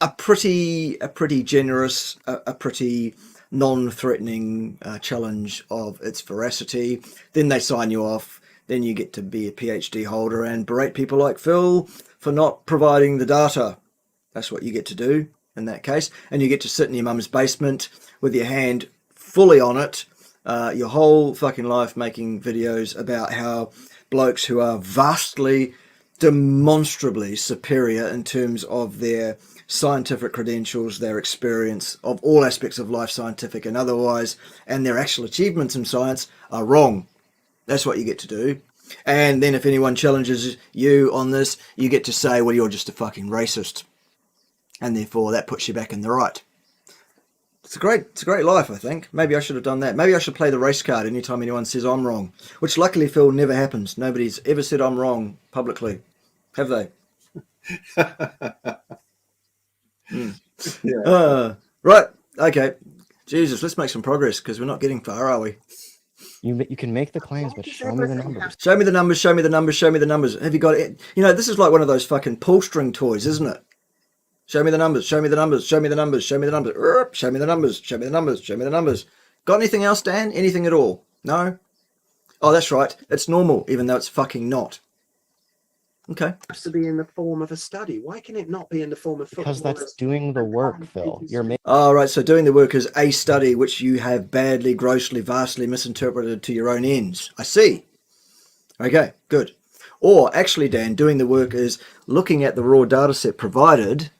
a pretty generous, a pretty non-threatening challenge of its veracity. Then they sign you off. Then you get to be a PhD holder and berate people like Phil for not providing the data. That's what you get to do in that case. And you get to sit in your mum's basement with your hand fully on it, your whole fucking life making videos about how blokes who are vastly, demonstrably superior in terms of their scientific credentials, their experience of all aspects of life, scientific and otherwise, and their actual achievements in science are wrong. That's what you get to do. And then if anyone challenges you on this, you get to say, well, you're just a fucking racist. And therefore that puts you back in the right. It's a great life, I think. Maybe I should have done that. Maybe I should play the race card anytime anyone says I'm wrong, which luckily, Phil, never happens. Nobody's ever said I'm wrong publicly. Have they? Right. Okay. Jesus, let's make some progress because we're not getting far, are we? You can make the claims, but show me the numbers. Show me the numbers, show me the numbers, show me the numbers. Have you got it? You know, this is like one of those fucking pull string toys, isn't it? Show me the numbers, show me the numbers, show me the numbers, show me the numbers, show me the numbers, show me the numbers, show me the numbers. Got anything else, Dan? Anything at all? No? Oh, that's right. It's normal, even though it's fucking not. Okay. It has to be in the form of a study. Why can it not be in the form of Because footballers? that's doing the work, Phil. You're making Oh, right. So doing the work is a study which you have badly, grossly, vastly misinterpreted to your own ends. I see. Okay, good. Or actually, Dan, doing the work is looking at the raw data set provided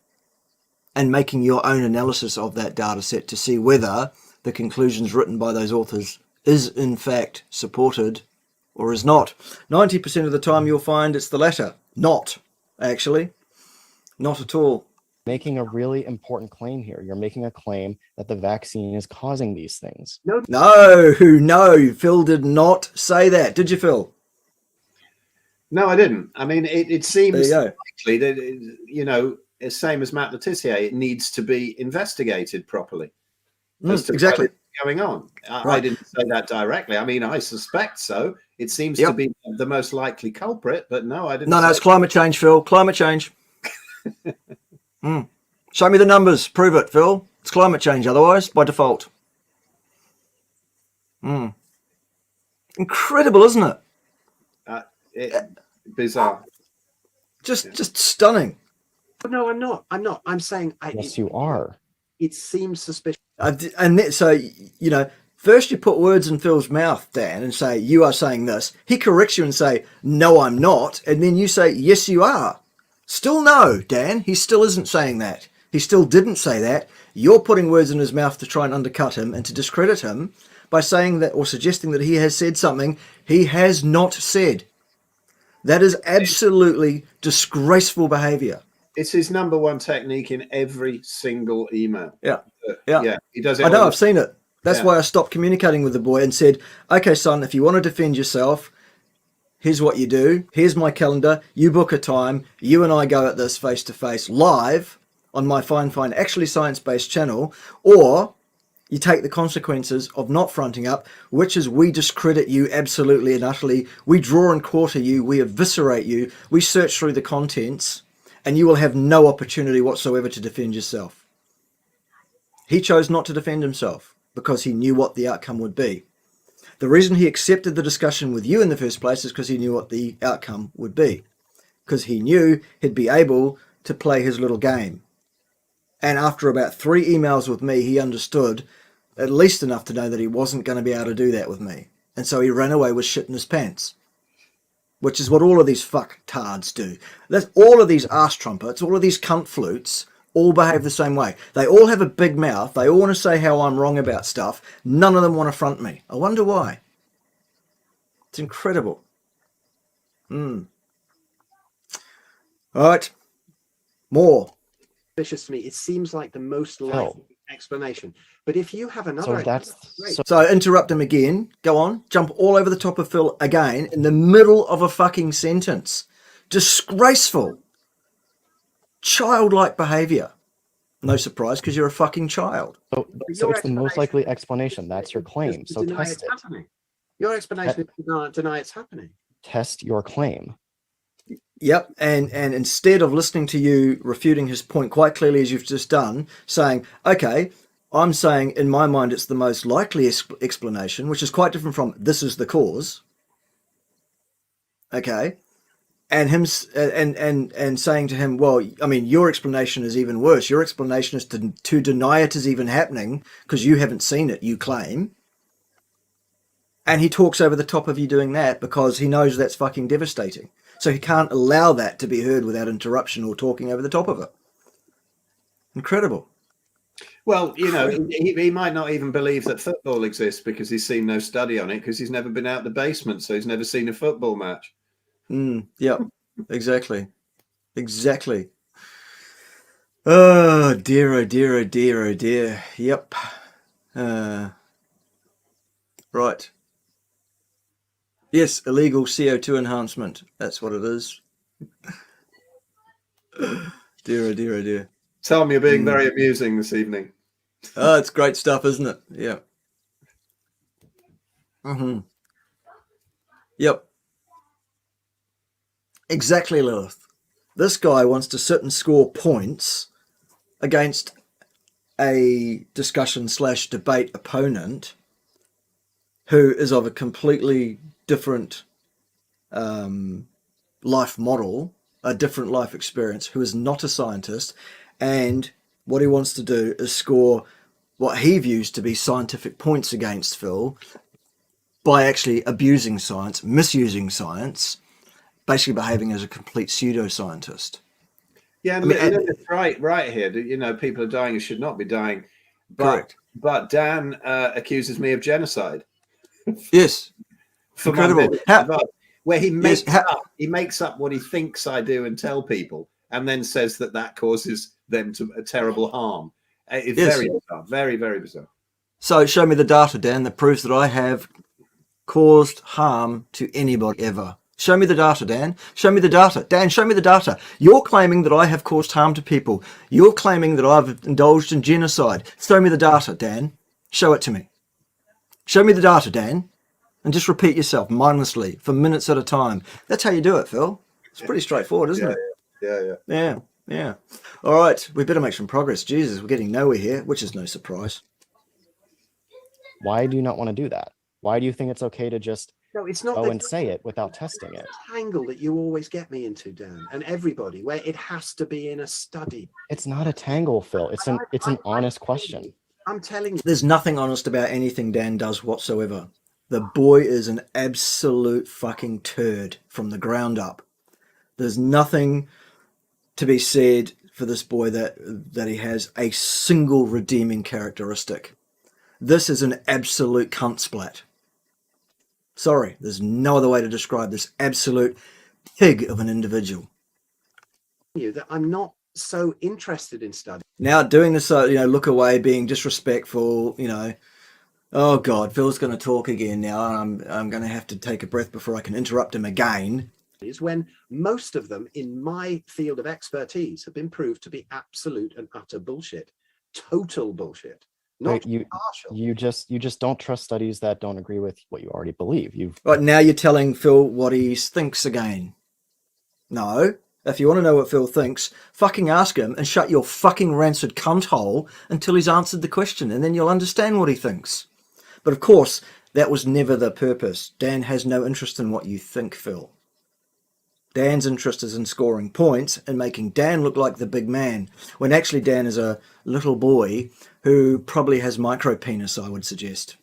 and making your own analysis of that data set to see whether the conclusions written by those authors is in fact supported or is not. 90% of the time you'll find it's the latter. Not, actually. Not at all. making a really important claim here. You're making a claim that the vaccine is causing these things. No, Phil did not say that. Did you, Phil? No, I didn't. I mean, it seems There you go. likely that, you know, it's same as Matt Letitia, it needs to be investigated properly as to Exactly. what's going on. I Right. didn't say that directly. I mean, I suspect so. It seems Yep. to be the most likely culprit, but no, I didn't. No, say it's climate change, Phil. Climate change. Show me the numbers. Prove it, Phil. It's climate change otherwise, by default. Incredible, isn't it? Bizarre. Just stunning. No, I'm not. I'm saying Yes, you are. it seems suspicious. So, you know, first you put words in Phil's mouth, Dan, and say, you are saying this. He corrects you and say, no, I'm not. And then you say, yes, you are. Still no, Dan. He still isn't saying that. He still didn't say that. You're putting words in his mouth to try and undercut him and to discredit him by saying that or suggesting that he has said something he has not said. That is absolutely disgraceful behaviour. It's his number one technique in every single email. Yeah. He does it. I know, all I've seen it. That's why I stopped communicating with the boy and said, okay, son, if you want to defend yourself, here's what you do. Here's my calendar. You book a time. You and I go at this face to face live on my Fine actually science-based channel, or you take the consequences of not fronting up, which is we discredit you absolutely and utterly. We draw and quarter you. We eviscerate you. We search through the contents, and you will have no opportunity whatsoever to defend yourself. He chose not to defend himself because he knew what the outcome would be. The reason he accepted the discussion with you in the first place is because he knew what the outcome would be. Because he knew he'd be able to play his little game. And after about 3 emails with me, he understood at least enough to know that he wasn't going to be able to do that with me. And so he ran away with shit in his pants. Which is what all of these fucktards do. That's all of these arse trumpets, all of these cunt flutes, all behave the same way. They all have a big mouth. They all want to say how I'm wrong about stuff. None of them want to front me. I wonder why. It's incredible. All right. More. Suspicious to me. It seems like the most likely explanation. But if you have another, So interrupt him again. Go on. Jump all over the top of Phil again in the middle of a fucking sentence. Disgraceful. Childlike behaviour. No surprise, because you're a fucking child. So it's the most likely explanation. That's your claim. So test it. Your explanation is to deny it's happening. Test your claim. Yep, and instead of listening to you refuting his point quite clearly as you've just done, saying, okay, I'm saying in my mind it's the most likely explanation, which is quite different from this is the cause. Okay, and him and saying to him, well, I mean, your explanation is even worse. Your explanation is to deny it is even happening because you haven't seen it, you claim. And he talks over the top of you doing that because he knows that's fucking devastating. So he can't allow that to be heard without interruption or talking over the top of it. Incredible. Well, you know, he might not even believe that football exists because he's seen no study on it because he's never been out the basement, so he's never seen a football match. Yep, exactly. Oh dear, oh dear, oh dear, oh dear. Yep. Right. Yes, illegal CO2 enhancement. That's what it is. Dear, oh dear, oh dear. Tom, you're being very amusing this evening. Oh, it's great stuff, isn't it? Yeah. Yep. Exactly, Lilith. This guy wants to sit and score points against a discussion / debate opponent who is of a completely different life model, a different life experience, who is not a scientist, and what he wants to do is score what he views to be scientific points against Phil by actually abusing science, misusing science, basically behaving as a complete pseudoscientist. Yeah, and Lily's right here. You know, people are dying who should not be dying. Correct. But Dan accuses me of genocide. Yes. For Incredible. where he makes up what he thinks I do and tell people, and then says that causes them to a terrible harm. It's very bizarre, very, very bizarre. So show me the data, Dan, that proves that I have caused harm to anybody ever. Show me the data, Dan. Show me the data. Dan, show me the data. You're claiming that I have caused harm to people. You're claiming that I've indulged in genocide. Show me the data, Dan. Show it to me. Show me the data, Dan. And just repeat yourself mindlessly for minutes at a time. That's how you do it, Phil. It's pretty straightforward, isn't it? Yeah. All right, we better make some progress. Jesus, we're getting nowhere here, which is no surprise. Why do you not want to do that? Why do you think it's okay to just it's not go and say it without testing it? Tangle that you always get me into, Dan, and everybody, where it has to be in a study. It's not a tangle, Phil. It's an honest question. I'm telling you. There's nothing honest about anything Dan does whatsoever. The boy is an absolute fucking turd from the ground up. There's nothing to be said for this boy that he has a single redeeming characteristic. This is an absolute cunt splat. Sorry, there's no other way to describe this absolute pig of an individual. That I'm not so interested in study. Now doing this, look away, being disrespectful, oh God, Phil's going to talk again now, and I'm going to have to take a breath before I can interrupt him again. Is when most of them in my field of expertise have been proved to be absolute and utter bullshit, total bullshit. Not partial. You just don't trust studies that don't agree with what you already believe. Right, now you're telling Phil what he thinks again. No, if you want to know what Phil thinks, fucking ask him and shut your fucking rancid cunt hole until he's answered the question, and then you'll understand what he thinks. But of course, that was never the purpose. Dan has no interest in what you think, Phil. Dan's interest is in scoring points and making Dan look like the big man, when actually Dan is a little boy who probably has micro penis, I would suggest.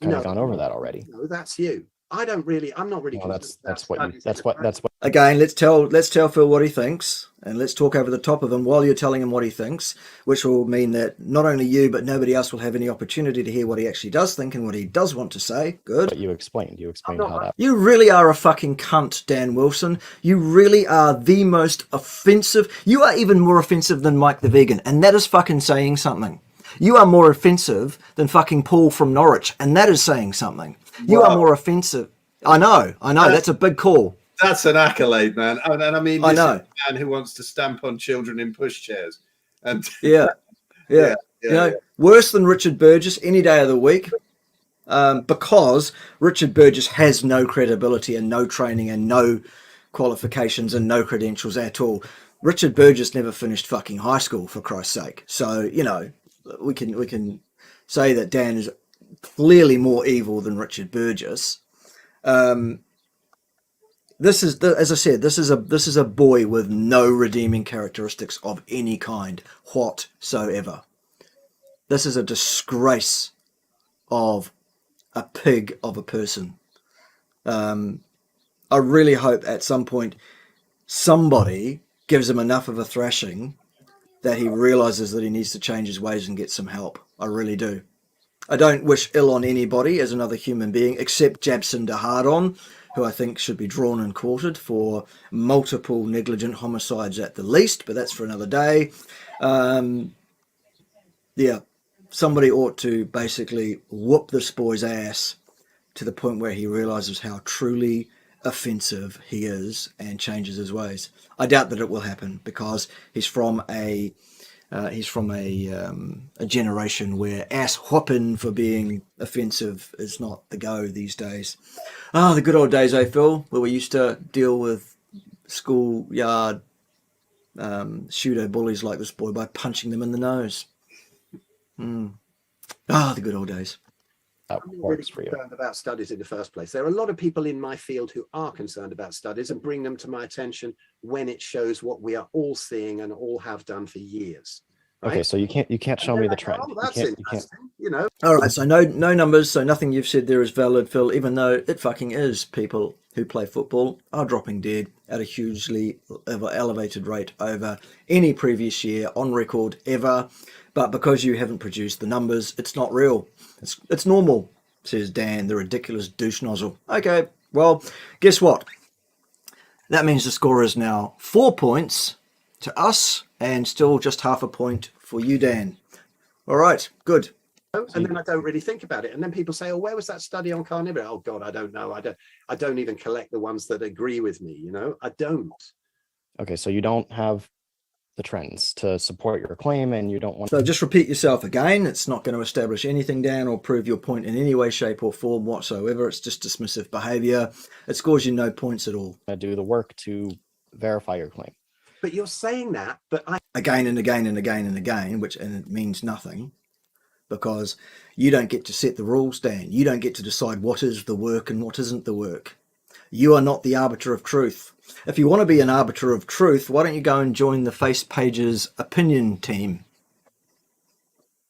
Kind of gone over that already. No, that's you. I'm not really. Well, that's what. Again, let's tell Phil what he thinks, and let's talk over the top of him while you're telling him what he thinks, which will mean that not only you but nobody else will have any opportunity to hear what he actually does think and what he does want to say. Good. But you explained how that. You really are a fucking cunt, Dan Wilson. You really are the most offensive. You are even more offensive than Mike the Vegan, and that is fucking saying something. You are more offensive than fucking Paul from Norwich, and that is saying something. You are more offensive. I know. That's a big call. That's an accolade, man. And I mean, I this know. is a man who wants to stamp on children in pushchairs. And Yeah. Worse than Richard Burgess any day of the week, because Richard Burgess has no credibility and no training and no qualifications and no credentials at all. Richard Burgess never finished fucking high school, for Christ's sake. So, we can say that Dan is clearly more evil than Richard Burgess. This is, as I said, this is a boy with no redeeming characteristics of any kind whatsoever. This is a disgrace of a pig of a person. I really hope at some point somebody gives him enough of a thrashing that he realizes that he needs to change his ways and get some help. I really do. I don't wish ill on anybody as another human being, except Jabson de Hardon, who I think should be drawn and quartered for multiple negligent homicides at the least, but that's for another day. Somebody ought to basically whoop this boy's ass to the point where he realizes how truly offensive he is and changes his ways. I doubt that it will happen, because he's from a generation where ass whopping for being offensive is not the go these days. The good old days, Phil, where we used to deal with schoolyard pseudo bullies like this boy by punching them in the nose. The good old days. that I'm not works really for you. concerned about studies in the first place. There are a lot of people in my field who are concerned about studies and bring them to my attention when it shows what we are all seeing and all have done for years. Right? Okay, so you can't show me the trend. Oh, that's you can't. interesting. You know. All right, so no numbers, so nothing you've said there is valid, Phil, even though it fucking is. People who play football are dropping dead at a hugely elevated rate over any previous year on record ever. But because you haven't produced the numbers, it's not real. It's normal, says Dan, the ridiculous douche nozzle. Okay, well, guess what? That means the score is now 4 points to us and still just half a point for you, Dan. All right, good. And then I don't really think about it. And then people say, "Oh, where was that study on carnivory?" Oh God, I don't know. I don't even collect the ones that agree with me. You know, I don't. Okay, so you don't have the trends to support your claim, and you don't want. So just repeat yourself again. It's not going to establish anything, Dan, or prove your point in any way, shape, or form whatsoever. It's just dismissive behaviour. It scores you no points at all. Do the work to verify your claim. But you're saying that, but I again and again and again and again, and it means nothing. Because you don't get to set the rules, Dan. You don't get to decide what is the work and what isn't the work. You are not the arbiter of truth. If you want to be an arbiter of truth, why don't you go and join the Face Pages opinion team?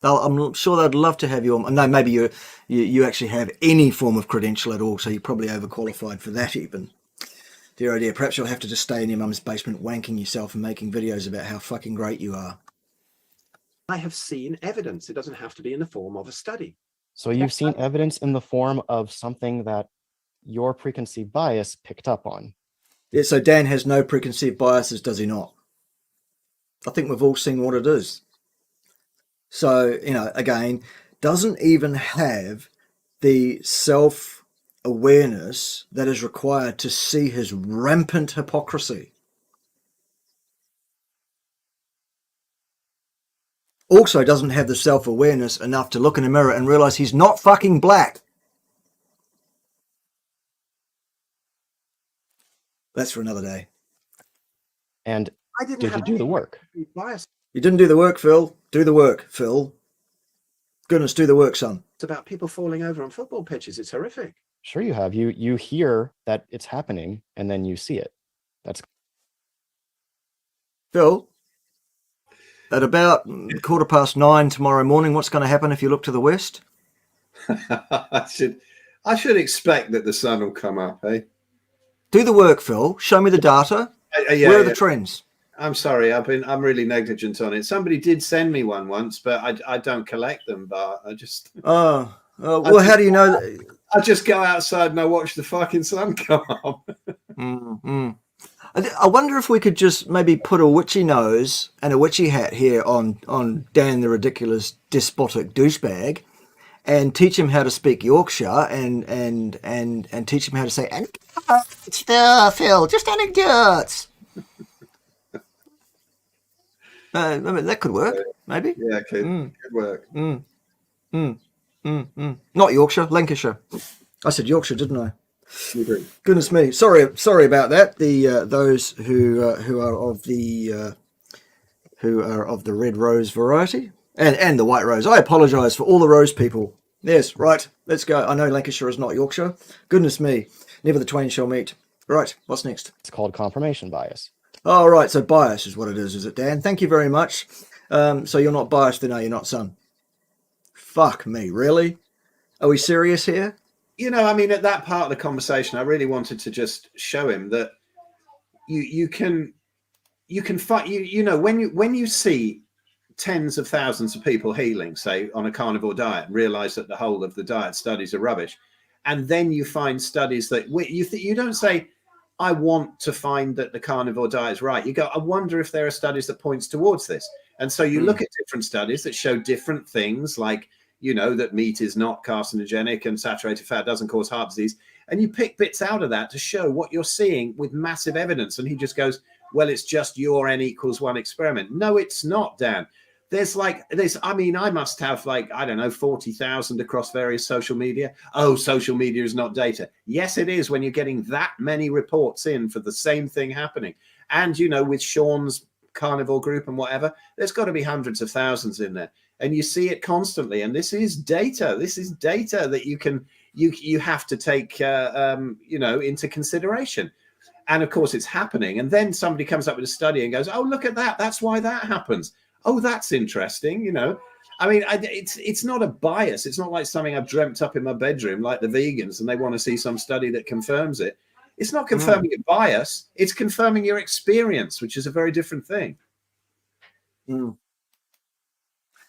I'm sure they'd love to have you on. No, maybe you actually have any form of credential at all, so you're probably overqualified for that even. Dear oh dear, perhaps you'll have to just stay in your mum's basement wanking yourself and making videos about how fucking great you are. I have seen evidence. It doesn't have to be in the form of a study. So you've seen evidence in the form of something that your preconceived bias picked up on. Yeah, so Dan has no preconceived biases, does he not? I think we've all seen what it is. So, again, doesn't even have the self-awareness that is required to see his rampant hypocrisy. Also doesn't have the self-awareness enough to look in a mirror and realize he's not fucking black. That's for another day. And I didn't did you do the work? Bias. You didn't do the work, Phil. Do the work, Phil. Goodness, do the work, son. It's about people falling over on football pitches. It's horrific. Sure you have. You hear that it's happening and then you see it. That's Phil, at about 9:15 tomorrow morning, what's going to happen if you look to the west? I should expect that the sun will come up, eh? Do the work, Phil. Show me the data. Where are the trends? I'm sorry, I'm really negligent on it. Somebody did send me one once, but I don't collect them. But I just well, how do you know that? I just go outside and I watch the fucking sun come up. I wonder if we could just maybe put a witchy nose and a witchy hat here on Dan the ridiculous despotic douchebag, and teach him how to speak Yorkshire and teach him how to say anecdotes, Phil, just anecdotes. I mean, that could work, maybe. Yeah, it could work. Not Yorkshire, Lancashire. I said Yorkshire, didn't I? You do. Goodness me, sorry about that. The those who are of the red rose variety and the white rose. I apologise for all the rose people. Yes, right. Let's go. I know Lancashire is not Yorkshire. Goodness me, never the twain shall meet. Right, what's next? It's called confirmation bias. Oh, right. So bias is what it is it, Dan? Thank you very much. So you're not biased, then, are you not, son? Fuck me, really? Are we serious here? I mean, at that part of the conversation, I really wanted to just show him that you can fight. When you see tens of thousands of people healing, say, on a carnivore diet, and realize that the whole of the diet studies are rubbish, and then you find studies that you don't say, I want to find that the carnivore diet is right. You go, I wonder if there are studies that points towards this. And so you look at different studies that show different things, like, that meat is not carcinogenic and saturated fat doesn't cause heart disease. And you pick bits out of that to show what you're seeing with massive evidence. And he just goes, well, it's just your N=1 experiment. No, it's not, Dan. There's I must have 40,000 across various social media. Oh, social media is not data. Yes, it is when you're getting that many reports in for the same thing happening. And, with Sean's carnivore group and whatever, there's got to be hundreds of thousands in there. and you see it constantly. And this is data. This is data that you have to take into consideration. And of course, it's happening. And then somebody comes up with a study and goes, "Oh, look at that. That's why that happens. Oh, that's interesting." I mean, it's not a bias. It's not like something I've dreamt up in my bedroom, like the vegans, and they want to see some study that confirms it. It's not confirming your bias. It's confirming your experience, which is a very different thing.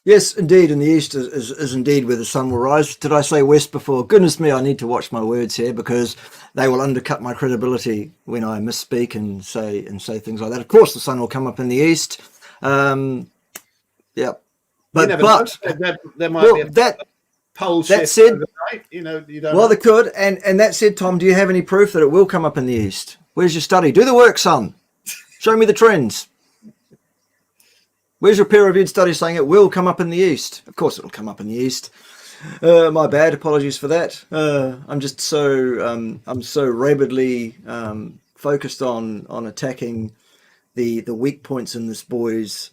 Yes, indeed. And the east is indeed where the sun will rise. Did I say west before? Goodness me, I need to watch my words here, because they will undercut my credibility when I misspeak and say things like that. Of course, the sun will come up in the east. Yeah. But there might be a pole shift said, overnight. You don't. Well, they could. And that said, Tom, do you have any proof that it will come up in the east? Where's your study? Do the work, son. Show me the trends. Where's your peer-reviewed study saying it will come up in the east? Of course, it'll come up in the east. My bad. Apologies for that. I'm just I'm so rabidly focused on attacking the weak points in this boy's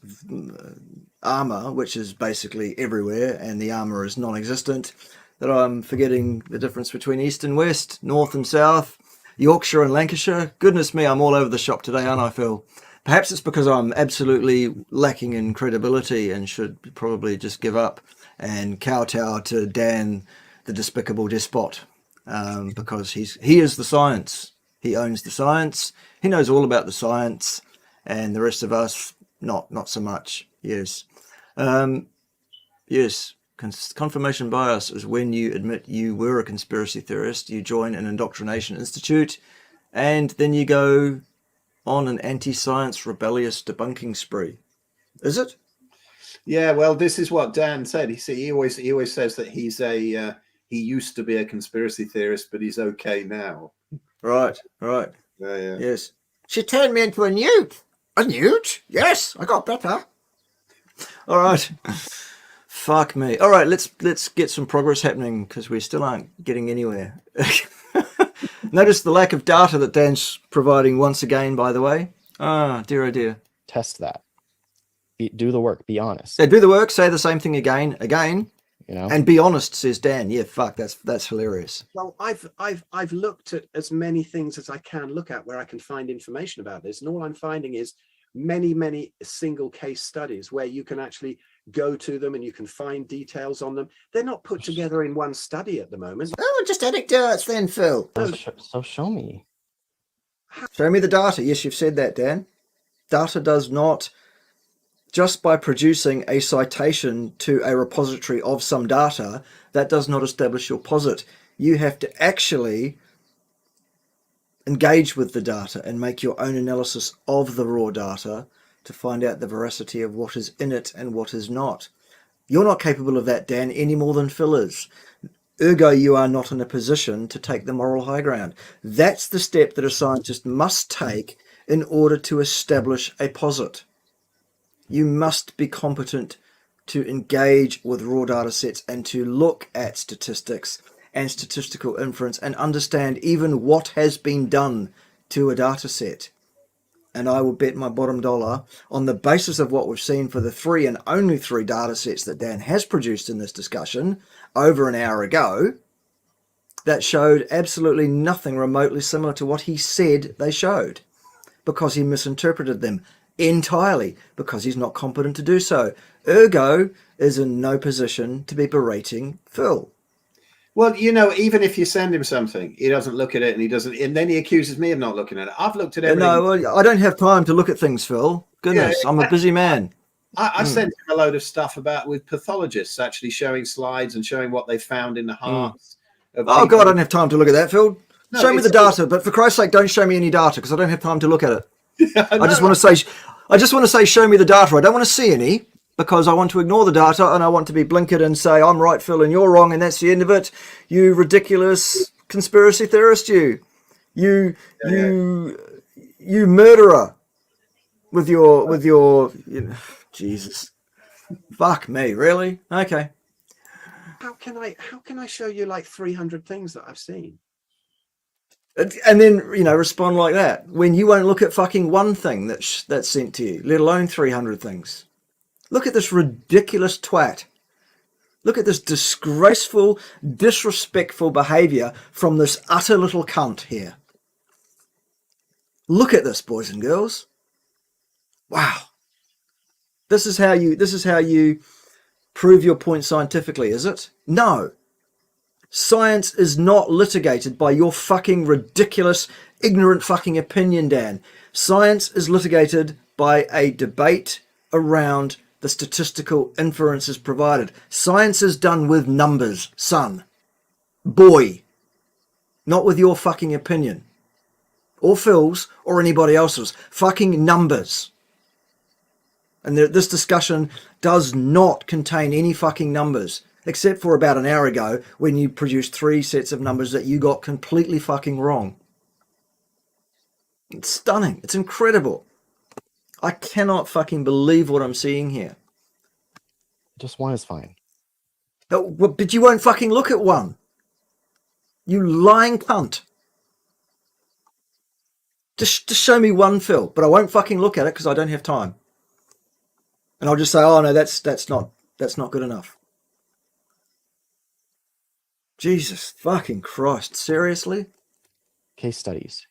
armor, which is basically everywhere, and the armor is non-existent, that I'm forgetting the difference between east and west, north and south, Yorkshire and Lancashire. Goodness me, I'm all over the shop today, aren't I, Phil? Perhaps it's because I'm absolutely lacking in credibility and should probably just give up and kowtow to Dan, the despicable despot, because he is the science. He owns the science. He knows all about the science, and the rest of us, not so much. Yes. Yes. Confirmation bias is when you admit you were a conspiracy theorist, you join an indoctrination institute, and then you go on an anti-science rebellious debunking spree. Is it? Yeah, well, this is what Dan said. He always says that he used to be a conspiracy theorist, but he's okay now. Right. Yeah. Yes. She turned me into a newt. A newt? Yes, I got better. All right. Fuck me. All right, let's get some progress happening, because we still aren't getting anywhere. Notice the lack of data that Dan's providing once again, by the way. Ah, dear, oh dear. Test that. Do the work. Be honest. Yeah, do the work. Say the same thing again. And be honest, says Dan. Yeah, fuck, that's hilarious. Well, I've looked at as many things as I can look at where I can find information about this, and all I'm finding is many single case studies where you can actually go to them and you can find details on them. They're not put together in one study at the moment. Oh, just anecdotes then, Phil. So show me. Show me the data. Yes, you've said that, Dan. Data does not, just by producing a citation to a repository of some data, that does not establish your posit. You have to actually engage with the data and make your own analysis of the raw data to find out the veracity of what is in it and what is not. You're not capable of that, Dan, any more than Phil is. Ergo, you are not in a position to take the moral high ground. That's the step that a scientist must take in order to establish a posit. You must be competent to engage with raw data sets and to look at statistics and statistical inference and understand even what has been done to a data set. And I will bet my bottom dollar, on the basis of what we've seen for the 3 and only 3 data sets that Dan has produced in this discussion over an hour ago, that showed absolutely nothing remotely similar to what he said they showed, because he misinterpreted them entirely, because he's not competent to do so. Ergo is in no position to be berating Phil. Well, even if you send him something, he doesn't look at it, and then he accuses me of not looking at it. I've looked at everything. No, well, I don't have time to look at things, Phil. Goodness, yeah, I'm a busy man. I sent him a load of stuff with pathologists actually showing slides and showing what they found in the hearts. Oh, God, I don't have time to look at that, Phil. No, show me the data, but for Christ's sake, don't show me any data, because I don't have time to look at it. Yeah, I just want to say, show me the data. I don't want to see any, because I want to ignore the data and I want to be blinkered and say, I'm right, Phil, and you're wrong, and that's the end of it. You ridiculous conspiracy theorist, you murderer with your Jesus. Fuck me, really? Okay. How can I show you like 300 things that I've seen? And then, respond like that when you won't look at fucking one thing that's sent to you, let alone 300 things. Look at this ridiculous twat. Look at this disgraceful, disrespectful behaviour from this utter little cunt here. Look at this, boys and girls. Wow. This is how you prove your point scientifically, is it? No. Science is not litigated by your fucking ridiculous, ignorant fucking opinion, Dan. Science is litigated by a debate around the statistical inferences provided. Science is done with numbers, son. Boy. Not with your fucking opinion. Or Phil's, or anybody else's. Fucking numbers. And this discussion does not contain any fucking numbers, except for about an hour ago when you produced 3 sets of numbers that you got completely fucking wrong. It's stunning. It's incredible. I cannot fucking believe what I'm seeing here. Just one is fine. Oh, but you won't fucking look at one. You lying cunt. Just show me one, Phil, but I won't fucking look at it because I don't have time. And I'll just say, oh no, that's not good enough. Jesus fucking Christ, seriously? Case studies.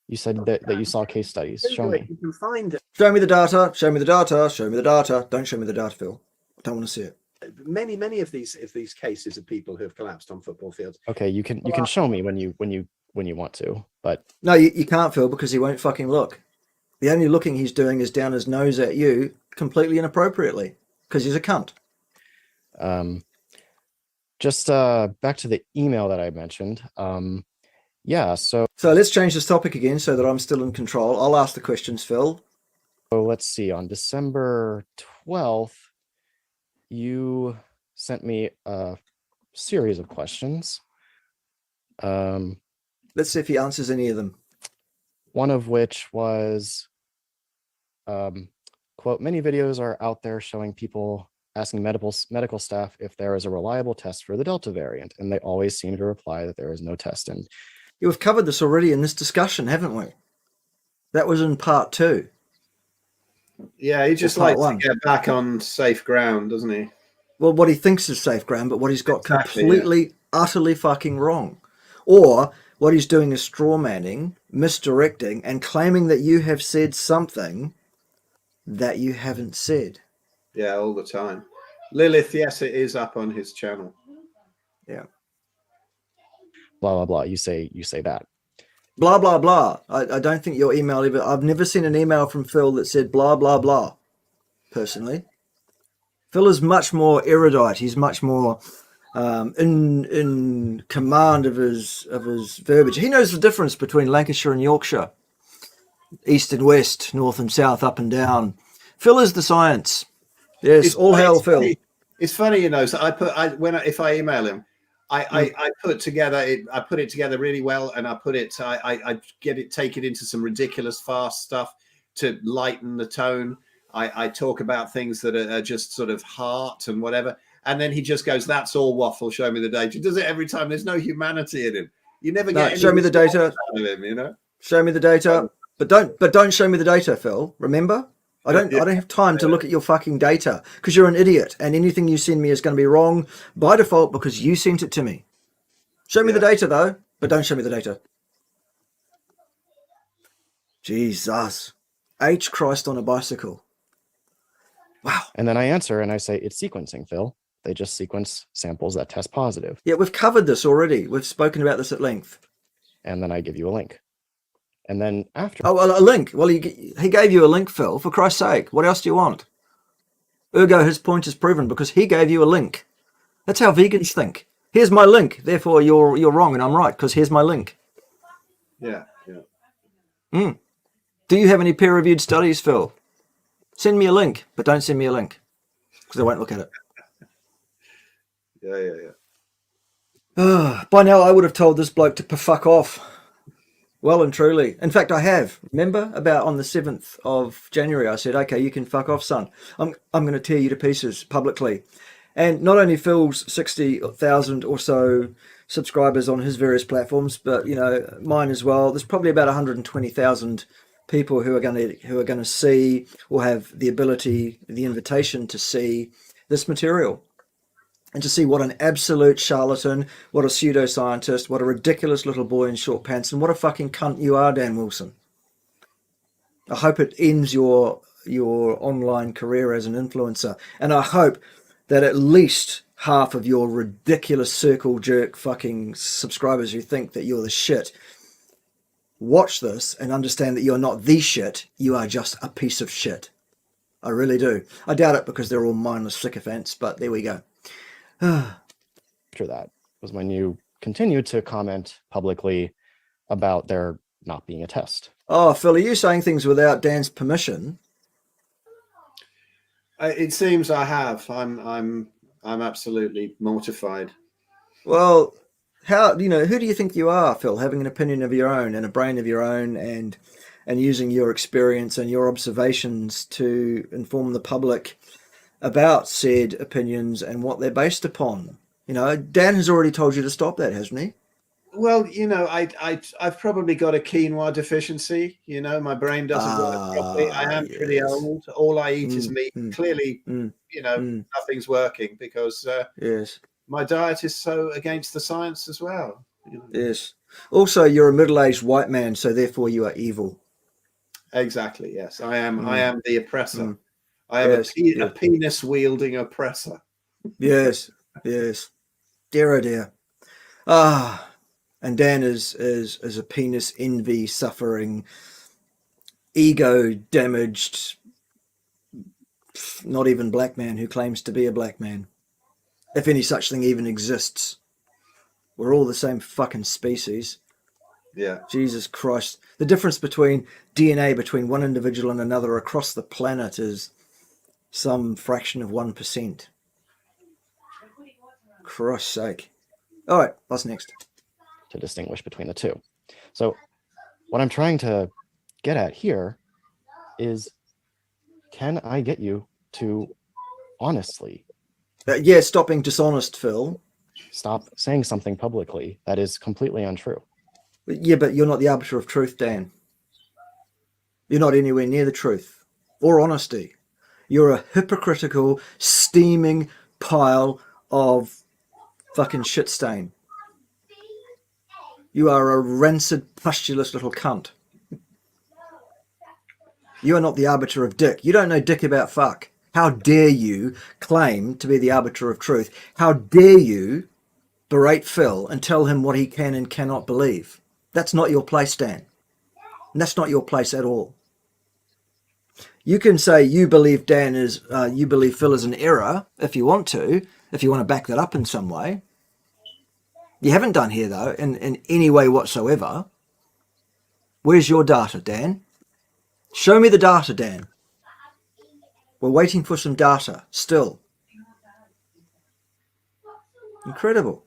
You said that you saw case studies. Show me. You can find it. Show me the data, show me the data, show me the data. Don't show me the data, Phil. I don't want to see it. Many of these cases of people who have collapsed on football fields. Okay, you can show me when you want to, but No, you can't, Phil, because he won't fucking look. The only looking he's doing is down his nose at you completely inappropriately because he's a cunt. Just back to the email that I mentioned. Yeah, so let's change this topic again so that I'm still in control. I'll ask the questions, Phil. let's see. On December 12th, you sent me a series of questions. Let's see if he answers any of them. One of which was, quote, many videos are out there showing people asking medical staff if there is a reliable test for the Delta variant, and they always seem to reply that there is no test. And Yeah, we've covered this already in this discussion, haven't we? That was in part 2. Yeah, he just Or part likes 1. to get back on safe ground, doesn't he? Well, what he thinks is safe ground, but what he's got Exactly, completely, utterly fucking wrong. Or what he's doing is straw manning, misdirecting, and claiming that you have said something that you haven't said. Yeah, all the time. Lilith, yes, it is up on his channel. Yeah. blah blah blah. You say that. Blah, blah, blah. I don't think your email ever... I've never seen an email from Phil that said blah, blah, blah, personally. Phil is much more erudite. He's much more in command of his verbiage. He knows the difference between Lancashire and Yorkshire, east and west, north and south, up and down. Phil is the science. Yes, all hail Phil. It's funny, you know. So if I email him, I put it together really well, and I take it into some ridiculous fast stuff to lighten the tone. I talk about things that are just sort of heart and whatever, and then he just goes, "That's all waffle. Show me the data." He does it every time. There's no humanity in him. You never get any show me the data. out of him, you know. Show me the data, but don't show me the data, Phil. Remember, I don't have time to look at your fucking data because you're an idiot, and anything you send me is going to be wrong by default because you sent it to me. Show me the data though, but don't show me the data. Jesus, H Christ on a bicycle. Wow. And then I answer and I say, it's sequencing, Phil. They just sequence samples that test positive. Yeah, we've covered this already. We've spoken about this at length. And then I give you a link. And then after... Oh, well, a link. Well, he gave you a link, Phil, for Christ's sake. What else do you want? Ergo, his point is proven because he gave you a link. That's how vegans think. Here's my link. Therefore, you're wrong and I'm right because here's my link. Yeah. Do you have any peer-reviewed studies, Phil? Send me a link, but don't send me a link because I won't look at it. Yeah. By now, I would have told this bloke to fuck off. Well and truly. In fact, I have. Remember, about on the 7th of January, I said, okay, you can fuck off, son. I'm going to tear you to pieces publicly. And not only Phil's 60,000 or so subscribers on his various platforms, but, you know, mine as well. There's probably about 120,000 people who are going to see or have the ability, the invitation to see this material and to see what an absolute charlatan, what a pseudoscientist, what a ridiculous little boy in short pants, and what a fucking cunt you are, Dan Wilson. I hope it ends your online career as an influencer, and I hope that at least half of your ridiculous circle jerk fucking subscribers who think that you're the shit watch this and understand that you're not the shit, you are just a piece of shit. I really do. I doubt it because they're all mindless sycophants, but there we go. After that was when you continued to comment publicly about there not being a test. Oh, Phil, are you saying things without Dan's permission? It seems I have. I'm absolutely mortified. Well, how, who do you think you are, Phil, having an opinion of your own and a brain of your own and using your experience and your observations to inform the public about said opinions and what they're based upon? Dan has already told you to stop that, hasn't he? Well, I've probably got a quinoa deficiency. My brain doesn't work properly. I am pretty old. All I eat is meat. Clearly, nothing's working because yes, my diet is so against the science as well. Yes. Also, you're a middle-aged white man, so therefore you are evil. Exactly. Yes, I am. I am the oppressor. I am a penis-wielding oppressor. Yes. Yes. Dear, oh dear. And Dan is a penis envy suffering, ego damaged, not even black man who claims to be a black man, if any such thing even exists. We're all the same fucking species. Yeah. Jesus Christ. The difference between DNA between one individual and another across the planet is some fraction of 1%. Christ's sake. All right, what's next? To distinguish between the two. So what I'm trying to get at here is, can I get you to honestly stop being dishonest, Phil. Stop saying something publicly that is completely untrue. Yeah, but you're not the arbiter of truth, Dan. You're not anywhere near the truth or honesty. You're a hypocritical, steaming pile of fucking shit stain. You are a rancid, pustulous little cunt. You are not the arbiter of dick. You don't know dick about fuck. How dare you claim to be the arbiter of truth? How dare you berate Phil and tell him what he can and cannot believe? That's not your place, Dan. And that's not your place at all. You can say you believe you believe Phil is an error if you want to back that up in some way. You haven't done here, though, in any way whatsoever. Where's your data, Dan? Show me the data, Dan. We're waiting for some data still. Incredible.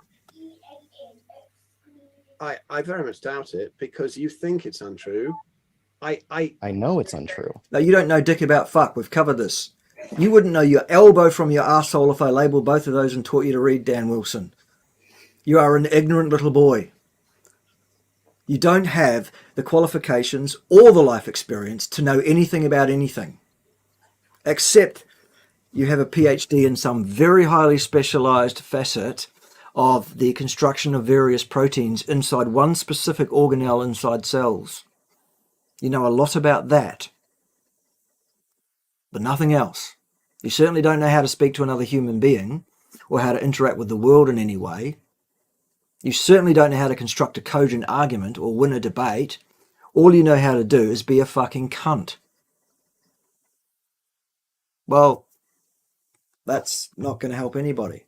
I very much doubt it because you think it's untrue. I know it's untrue. No, you don't know dick about fuck. We've covered this. You wouldn't know your elbow from your arsehole if I labelled both of those and taught you to read, Dan Wilson. You are an ignorant little boy. You don't have the qualifications or the life experience to know anything about anything, except you have a PhD in some very highly specialised facet of the construction of various proteins inside one specific organelle inside cells. You know a lot about that, but nothing else. You certainly don't know how to speak to another human being or how to interact with the world in any way. You certainly don't know how to construct a cogent argument or win a debate. All you know how to do is be a fucking cunt. Well, that's not going to help anybody.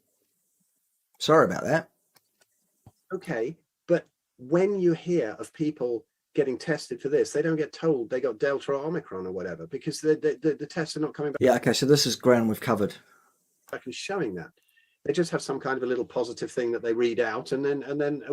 Sorry about that. Okay, but when you hear of people getting tested for this, they don't get told they got Delta or Omicron or whatever because the tests are not coming back. Yeah, okay, so this is ground we've covered. Back and showing that. They just have some kind of a little positive thing that they read out and then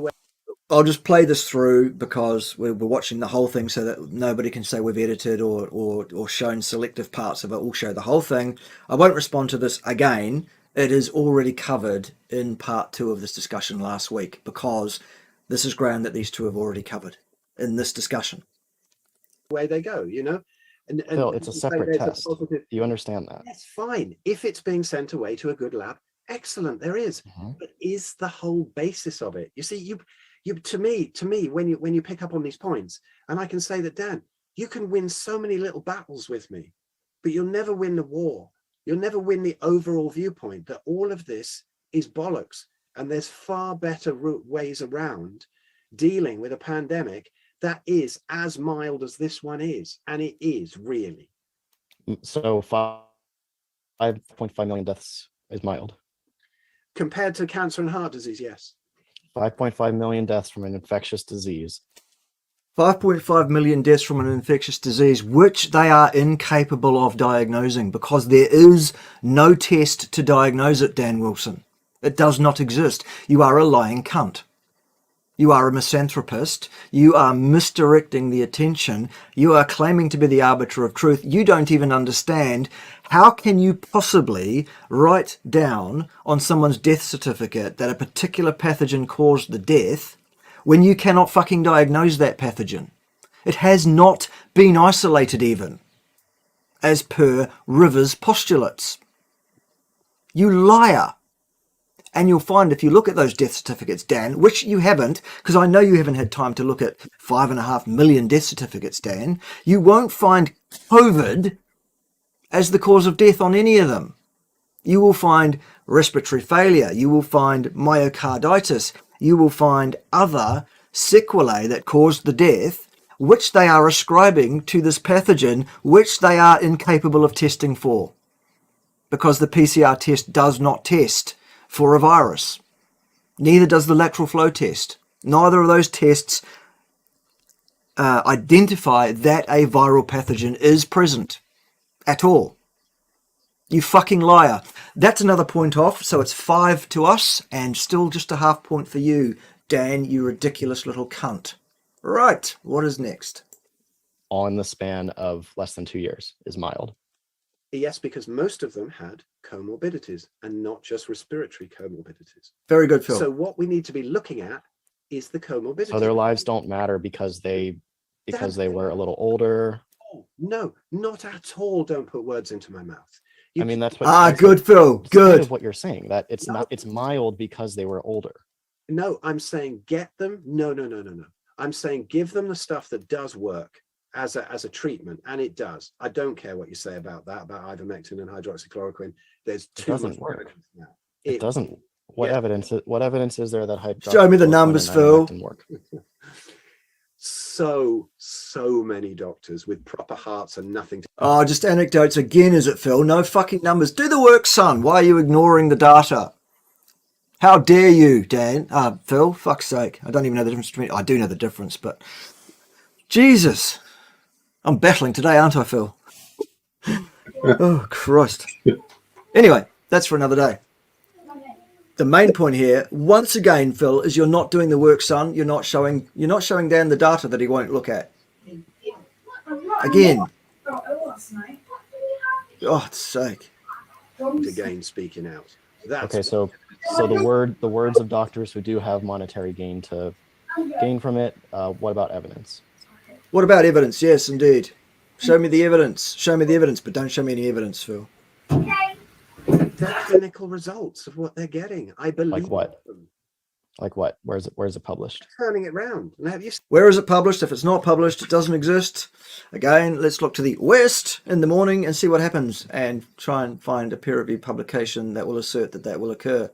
I'll just play this through because we're watching the whole thing so that nobody can say we've edited or shown selective parts of it. We'll show the whole thing. I won't respond to this again. It is already covered in part 2 of this discussion last week because this is ground that these two have already covered in this discussion. away they go, you know. And Phil, it's a say separate there's test. positive, Do you understand that? that's fine. If it's being sent away to a good lab, excellent, there is. But is the whole basis of it? You see, you to me, when you pick up on these points, and I can say that, Dan, you can win so many little battles with me, but you'll never win the war. You'll never win the overall viewpoint that all of this is bollocks, and there's far better ways around dealing with a pandemic that is as mild as this one is, and it is really. So 5.5 million deaths is mild. Compared to cancer and heart disease, yes. 5.5 million deaths from an infectious disease. 5.5 million deaths from an infectious disease, which they are incapable of diagnosing because there is no test to diagnose it, Dan Wilson. It does not exist. You are a lying cunt. You are a misanthropist. You are misdirecting the attention. You are claiming to be the arbiter of truth. You don't even understand. How can you possibly write down on someone's death certificate that a particular pathogen caused the death when you cannot fucking diagnose that pathogen? It has not been isolated even, as per Rivers' postulates. You liar. And you'll find if you look at those death certificates, Dan, which you haven't, because I know you haven't had time to look at 5.5 million death certificates, Dan, you won't find COVID as the cause of death on any of them. You will find respiratory failure. You will find myocarditis. You will find other sequelae that caused the death, which they are ascribing to this pathogen, which they are incapable of testing for, because the PCR test does not test for a virus. Neither does the lateral flow test. Neither of those tests identify that a viral pathogen is present at all. You fucking liar. That's another point off, so it's 5 to us and still just a half point for you, Dan, you ridiculous little cunt. Right, what is next? All in the span of less than 2 years is mild. Yes, because most of them had comorbidities and not just respiratory comorbidities. Very good, Phil. So what we need to be looking at is the comorbidity. So their lives don't matter because they were a little older. No, not at all. Don't put words into my mouth. I mean, that's what. Good, Phil. It's Good. kind of what you're saying, that it's not. It's mild because they were older. No, I'm saying get them. No. I'm saying give them the stuff that does work as a treatment, and it does. I don't care what you say about that, about ivermectin and hydroxychloroquine. There's too much work. now. It doesn't. What evidence is there that hydroxychloroquine Show me the numbers, Phil. Work? So many doctors with proper hearts and nothing to... Oh, just anecdotes again, is it, Phil? No fucking numbers. Do the work, son. Why are you ignoring the data? How dare you, Dan? Phil, fuck's sake. I don't even know the difference between... I do know the difference, but... Jesus. I'm battling today, aren't I, Phil? Oh, Christ. Anyway, that's for another day. The main point here, once again, Phil, is you're not doing the work, son. You're not showing Dan the data that he won't look at. Again. God's sake. Again, speaking out. That's okay, so the words of doctors who do have monetary gain from it. What about evidence? What about evidence? Yes, indeed. Show me the evidence. Show me the evidence, but don't show me any evidence, Phil. the clinical results of what they're getting. I believe. Like what? Them. Like what? Where is it published? Turning it round. Now, have you... Where is it published? If it's not published, it doesn't exist. Again, let's look to the West in the morning and see what happens, and try and find a peer-reviewed publication that will assert that will occur.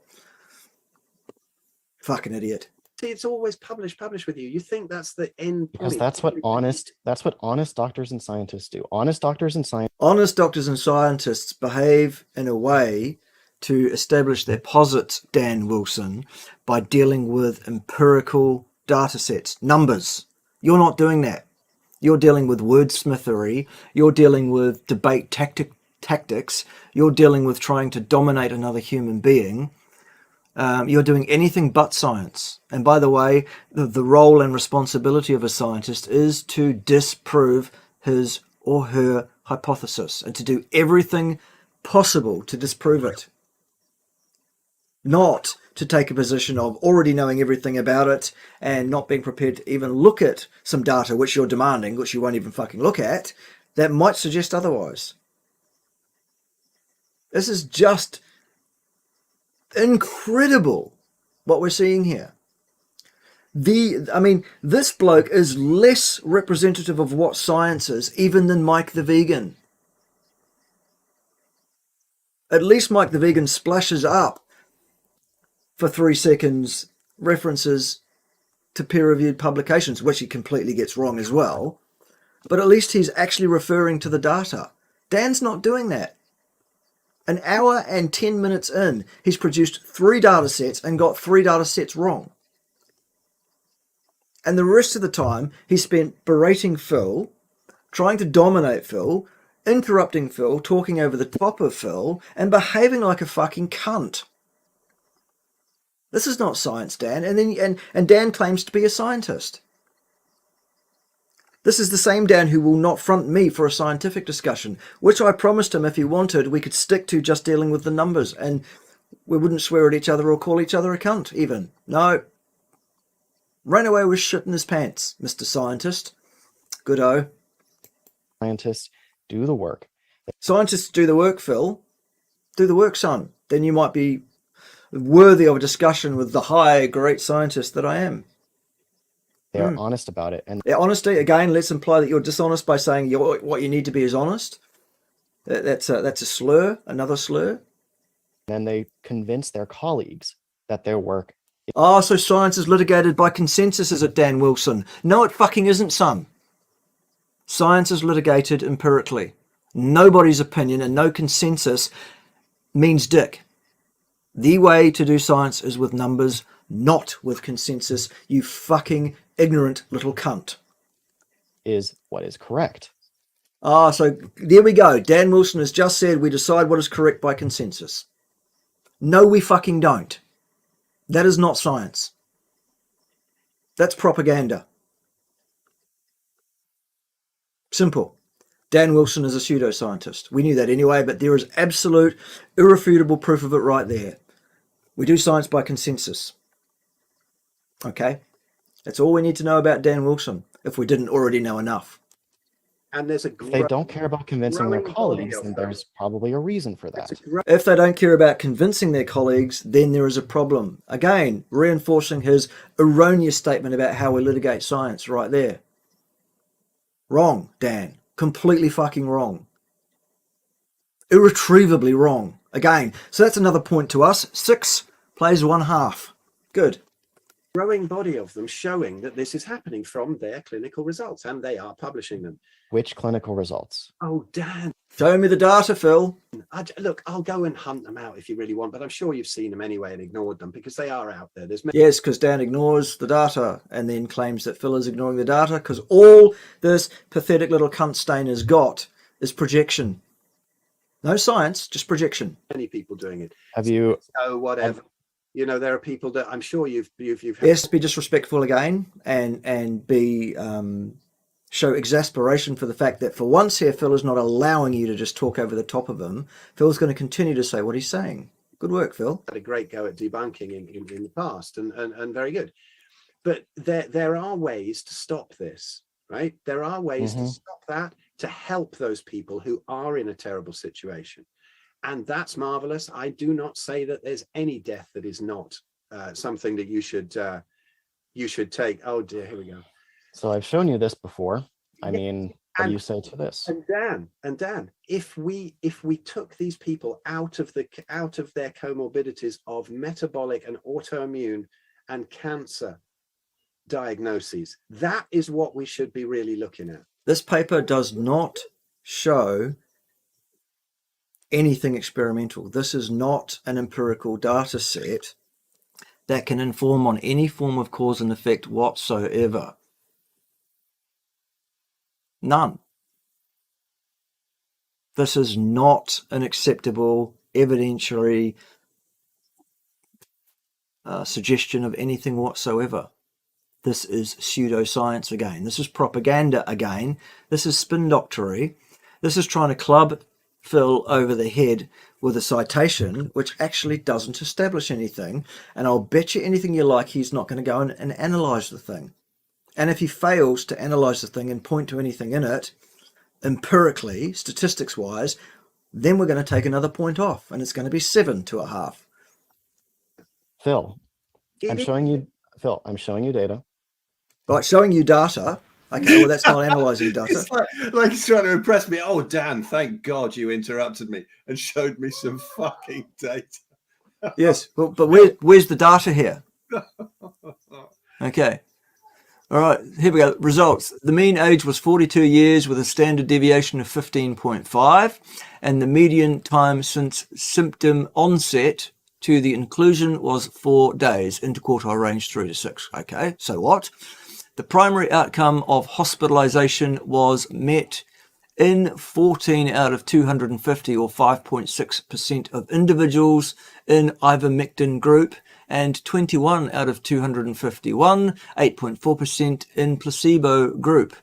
Fucking idiot. See, it's always publish with you. You think that's the end point. Because that's what honest doctors and scientists do. Honest doctors and scientists behave in a way to establish their posits, Dan Wilson, by dealing with empirical data sets, numbers. You're not doing that. You're dealing with wordsmithery. You're dealing with debate tactics. You're dealing with trying to dominate another human being. You're doing anything but science. And by the way, the role and responsibility of a scientist is to disprove his or her hypothesis and to do everything possible to disprove it. not to take a position of already knowing everything about it and not being prepared to even look at some data which you're demanding, which you won't even fucking look at, that might suggest otherwise. This is just incredible what we're seeing here. This bloke is less representative of what science is even than Mike the Vegan. At least Mike the Vegan splashes up for 3 seconds references to peer-reviewed publications, which he completely gets wrong as well. But at least he's actually referring to the data. Dan's not doing that. An hour and 10 minutes in, he's produced 3 data sets and got 3 data sets wrong. And the rest of the time, he spent berating Phil, trying to dominate Phil, interrupting Phil, talking over the top of Phil, and behaving like a fucking cunt. This is not science, Dan. And Dan claims to be a scientist. This is the same Dan who will not front me for a scientific discussion, which I promised him if he wanted we could stick to just dealing with the numbers, and we wouldn't swear at each other or call each other a cunt, even. No. Ran away with shit in his pants, Mr. Scientist. Good-o. Scientists do the work. Scientists do the work, Phil. Do the work, son. Then you might be worthy of a discussion with the high, great scientist that I am. They are honest about it. And Yeah, honesty, again, let's imply that you're dishonest by saying what you need to be is honest. That's a slur, another slur. then they convince their colleagues that their work Oh, so science is litigated by consensus, is it, Dan Wilson? No, it fucking isn't, son. Science is litigated empirically. Nobody's opinion and no consensus means dick. The way to do science is with numbers, not with consensus, you fucking ignorant little cunt. is what is correct. Ah, so there we go. Dan Wilson has just said we decide what is correct by consensus. No, we fucking don't. That is not science. That's propaganda. Simple. Dan Wilson is a pseudoscientist. We knew that anyway, but there is absolute, irrefutable proof of it right there. We do science by consensus. Okay? That's all we need to know about Dan Wilson, if we didn't already know enough. And there's a If they don't care about convincing their growing colleagues, body then of them. there's probably a reason for that. If they don't care about convincing their colleagues, then there is a problem. Again, reinforcing his erroneous statement about how we litigate science right there. Wrong, Dan. Completely fucking wrong. Irretrievably wrong. Again, so that's another point to us. 6 plays 1/2. Good. growing body of them showing that this is happening from their clinical results, and they are publishing them. Which clinical results? Oh, Dan. Show me the data, Phil. Look, I'll go and hunt them out if you really want, but I'm sure you've seen them anyway and ignored them because they are out there. Yes, because Dan ignores the data and then claims that Phil is ignoring the data because all this pathetic little cunt stain has got is projection. No science, just projection. many people doing it. Have you? So whatever. You know, there are people that I'm sure you've Yes, be disrespectful again and be show exasperation for the fact that for once here Phil is not allowing you to just talk over the top of him. Phil's going to continue to say what he's saying. Good work, Phil. had a great go at debunking in the past and very good. But there are ways to stop this, right? There are ways to stop that, to help those people who are in a terrible situation. And that's marvelous. I do not say that there's any death that is not something that you should take. Oh dear, here we go. So I've shown you this before. I Yeah, mean, what do and- you say to this? And Dan, if we took these people out of their comorbidities of metabolic and autoimmune and cancer diagnoses, that is what we should be really looking at. This paper does not show anything experimental. This is not an empirical data set that can inform on any form of cause and effect whatsoever. None. This is not an acceptable evidentiary suggestion of anything whatsoever. This is pseudoscience again. This is propaganda again. This is spin doctory. This is trying to club Phil over the head with a citation which actually doesn't establish anything, and I'll bet you anything you like he's not going to go and analyse the thing. And if he fails to analyse the thing and point to anything in it, empirically, statistics-wise, then we're going to take another point off, and it's going to be 7.5. Phil, I'm showing you data. Right, showing you data. Okay, well, that's not analysing data. It's like he's trying to impress me. Oh, Dan, thank God you interrupted me and showed me some fucking data. Yes, but where's the data here? Okay. All right, here we go. Results. The mean age was 42 years with a standard deviation of 15.5, and the median time since symptom onset to the inclusion was 4 days, interquartile range 3 to 6. Okay, so what? The primary outcome of hospitalisation was met in 14 out of 250, or 5.6% of individuals in ivermectin group, and 21 out of 251, 8.4% in placebo group.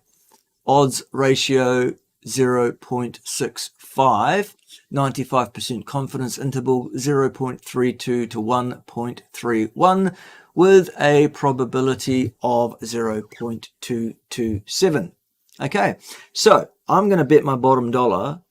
Odds ratio 0.65, 95% confidence interval 0.32 to 1.31, with a probability of 0.227. Okay, so I'm going to bet my bottom dollar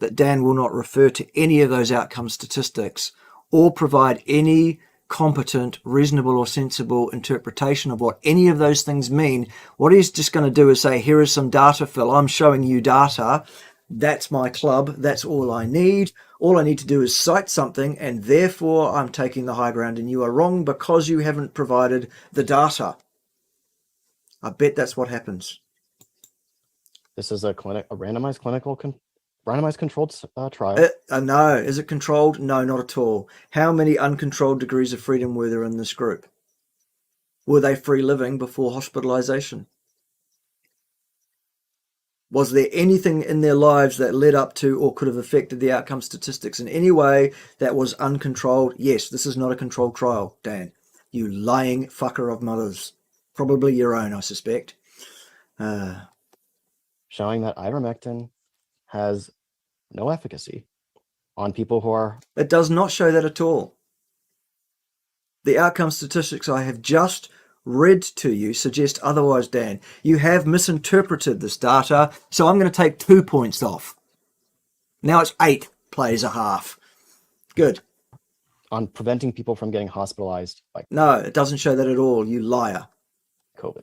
that Dan will not refer to any of those outcome statistics or provide any competent, reasonable or sensible interpretation of what any of those things mean. What he's just going to do is say, here is some data, Phil. I'm showing you data. That's my club. That's all I need. All I need to do is cite something, and therefore I'm taking the high ground, and you are wrong because you haven't provided the data. I bet that's what happens. This is a randomized randomized controlled trial. No. Is it controlled? No, not at all. How many uncontrolled degrees of freedom were there in this group? Were they free living before hospitalisation? Was there anything in their lives that led up to or could have affected the outcome statistics in any way that was uncontrolled? Yes, this is not a controlled trial, Dan. You lying fucker of mothers. Probably your own, I suspect. Showing that ivermectin has no efficacy on people who are... It does not show that at all. The outcome statistics I have just read to you suggest otherwise, Dan. You have misinterpreted this data, so I'm going to take 2 points off. Now it's 8 plays a half. Good. On preventing people from getting hospitalized by... No, it doesn't show that at all, you liar. COVID.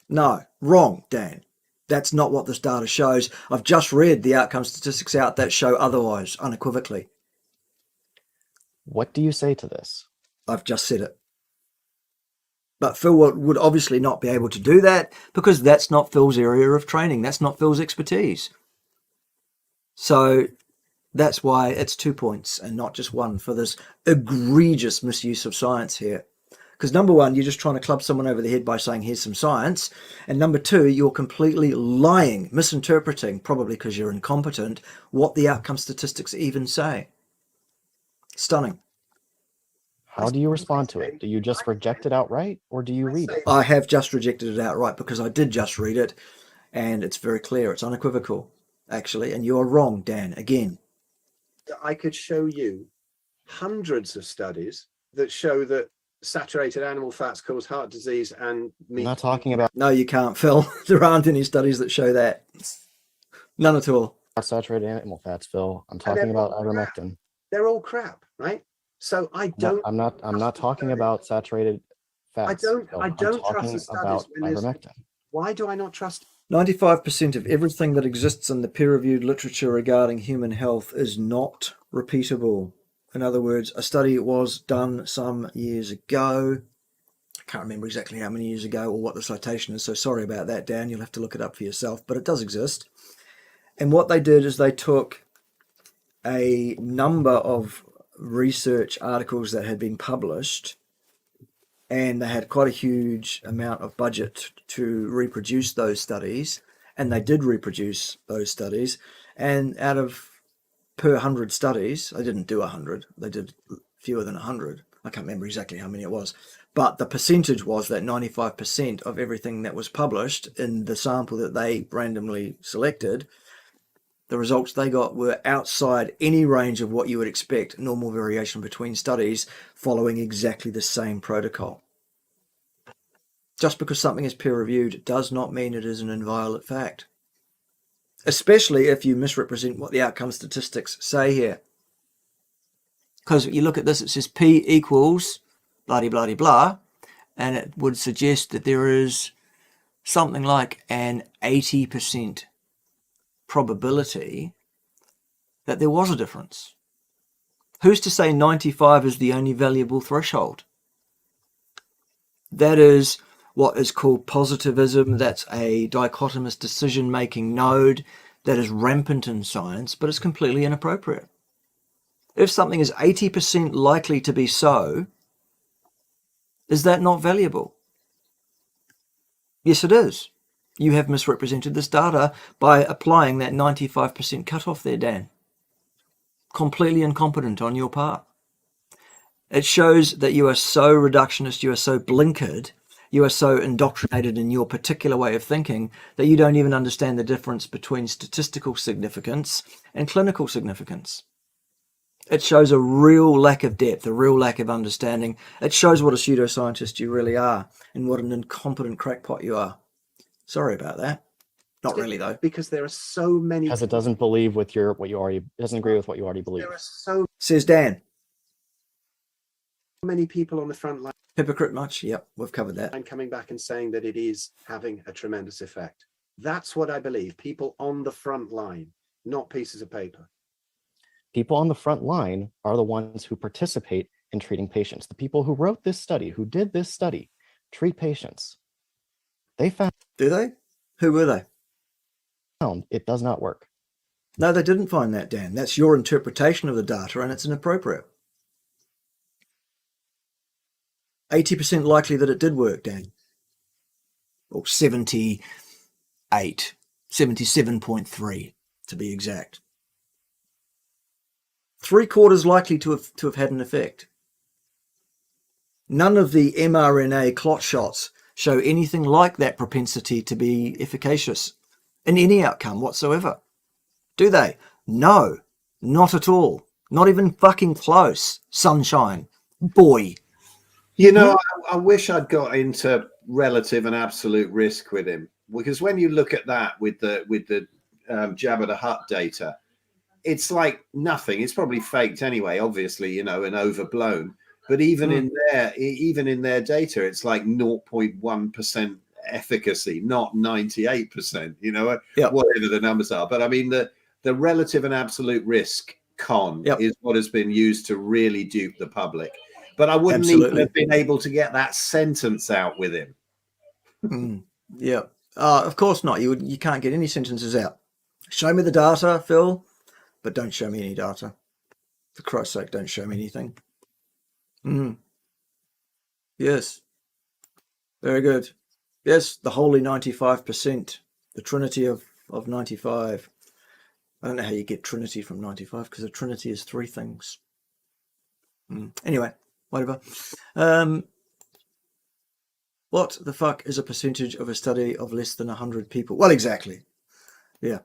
No, wrong, Dan. That's not what this data shows. I've just read the outcome statistics out that show otherwise, unequivocally. What do you say to this? I've just said it. But Phil would obviously not be able to do that because that's not Phil's area of training. That's not Phil's expertise. So that's why it's 2 points and not just 1 for this egregious misuse of science here. Because number 1, you're just trying to club someone over the head by saying, here's some science. And number 2, you're completely lying, misinterpreting, probably because you're incompetent, what the outcome statistics even say. Stunning. How do you respond to it? Do you just reject it outright, or do you read it? I have just rejected it outright because I did just read it, and it's very clear. It's unequivocal, actually. And you're wrong, Dan, again. I could show you hundreds of studies that show that saturated animal fats cause heart disease and meat. I'm not talking about... No, you can't, Phil. There aren't any studies that show that. None at all. Saturated animal fats, Phil. I'm talking about ivermectin. They're all crap, right? So I don't... I'm not talking about saturated fats. I don't trust the studies when ivermectin. Why do I not trust? 95% of everything that exists in the peer-reviewed literature regarding human health is not repeatable. In other words, a study was done some years ago. I can't remember exactly how many years ago or what the citation is, so sorry about that, Dan. You'll have to look it up for yourself, but it does exist. And what they did is they took a number of research articles that had been published, and they had quite a huge amount of budget to reproduce those studies, and they did reproduce those studies, and out of per 100 studies, they didn't do 100, they did fewer than 100. I can't remember exactly how many it was, but the percentage was that 95% of everything that was published in the sample that they randomly selected The results they got were outside any range of what you would expect, normal variation between studies following exactly the same protocol. Just because something is peer-reviewed does not mean it is an inviolate fact, especially if you misrepresent what the outcome statistics say here. Because you look at this, it says P equals blah-de-blah-de-blah, and it would suggest that there is something like an 80% probability that there was a difference. Who's to say 95 is the only valuable threshold? That is what is called positivism. That's a dichotomous decision-making node that is rampant in science, but it's completely inappropriate. If something is 80% likely to be so, is that not valuable? Yes, it is. You have misrepresented this data by applying that 95% cutoff there, Dan. Completely incompetent on your part. It shows that you are so reductionist, you are so blinkered, you are so indoctrinated in your particular way of thinking that you don't even understand the difference between statistical significance and clinical significance. It shows a real lack of depth, a real lack of understanding. It shows what a pseudoscientist you really are and what an incompetent crackpot you are. Sorry about that. Not really, though. Because there are so many. Because it doesn't believe with your it doesn't agree with what you already believe. There are so Says Dan. many people on the front line. Hypocrite much? Yep, we've covered that. And coming back and saying that it is having a tremendous effect. That's what I believe. People on the front line, not pieces of paper. People on the front line are the ones who participate in treating patients. The people who wrote this study, who did this study, treat patients. They found Do they? Who were they? it does not work. No, they didn't find that, Dan. That's your interpretation of the data, and it's inappropriate. 80% likely that it did work, Dan. Or 77.3 to be exact. 3/4 likely to have had an effect. None of the mRNA clot shots show anything like that propensity to be efficacious in any outcome whatsoever. Do they? No, not at all. Not even fucking close. Sunshine. Boy. You know, I wish I'd got into relative and absolute risk with him, because when you look at that with the Jabba the Hutt data, it's like nothing. It's probably faked anyway, obviously, you know, and overblown. But even in their data, it's like 0.1% efficacy, not 98%. You know, whatever the numbers are. But I mean, the relative and absolute risk is what has been used to really dupe the public. But I wouldn't even have been able to get that sentence out with him. Yeah, of course not. You can't get any sentences out. Show me the data, Phil, but don't show me any data. For Christ's sake, don't show me anything. Yes. Very good. Yes, the holy 95%, the trinity of 95. I don't know how you get trinity from 95, because a trinity is three things. Anyway, whatever. What the fuck is a percentage of a study of less than 100 people? Well, exactly. Yeah.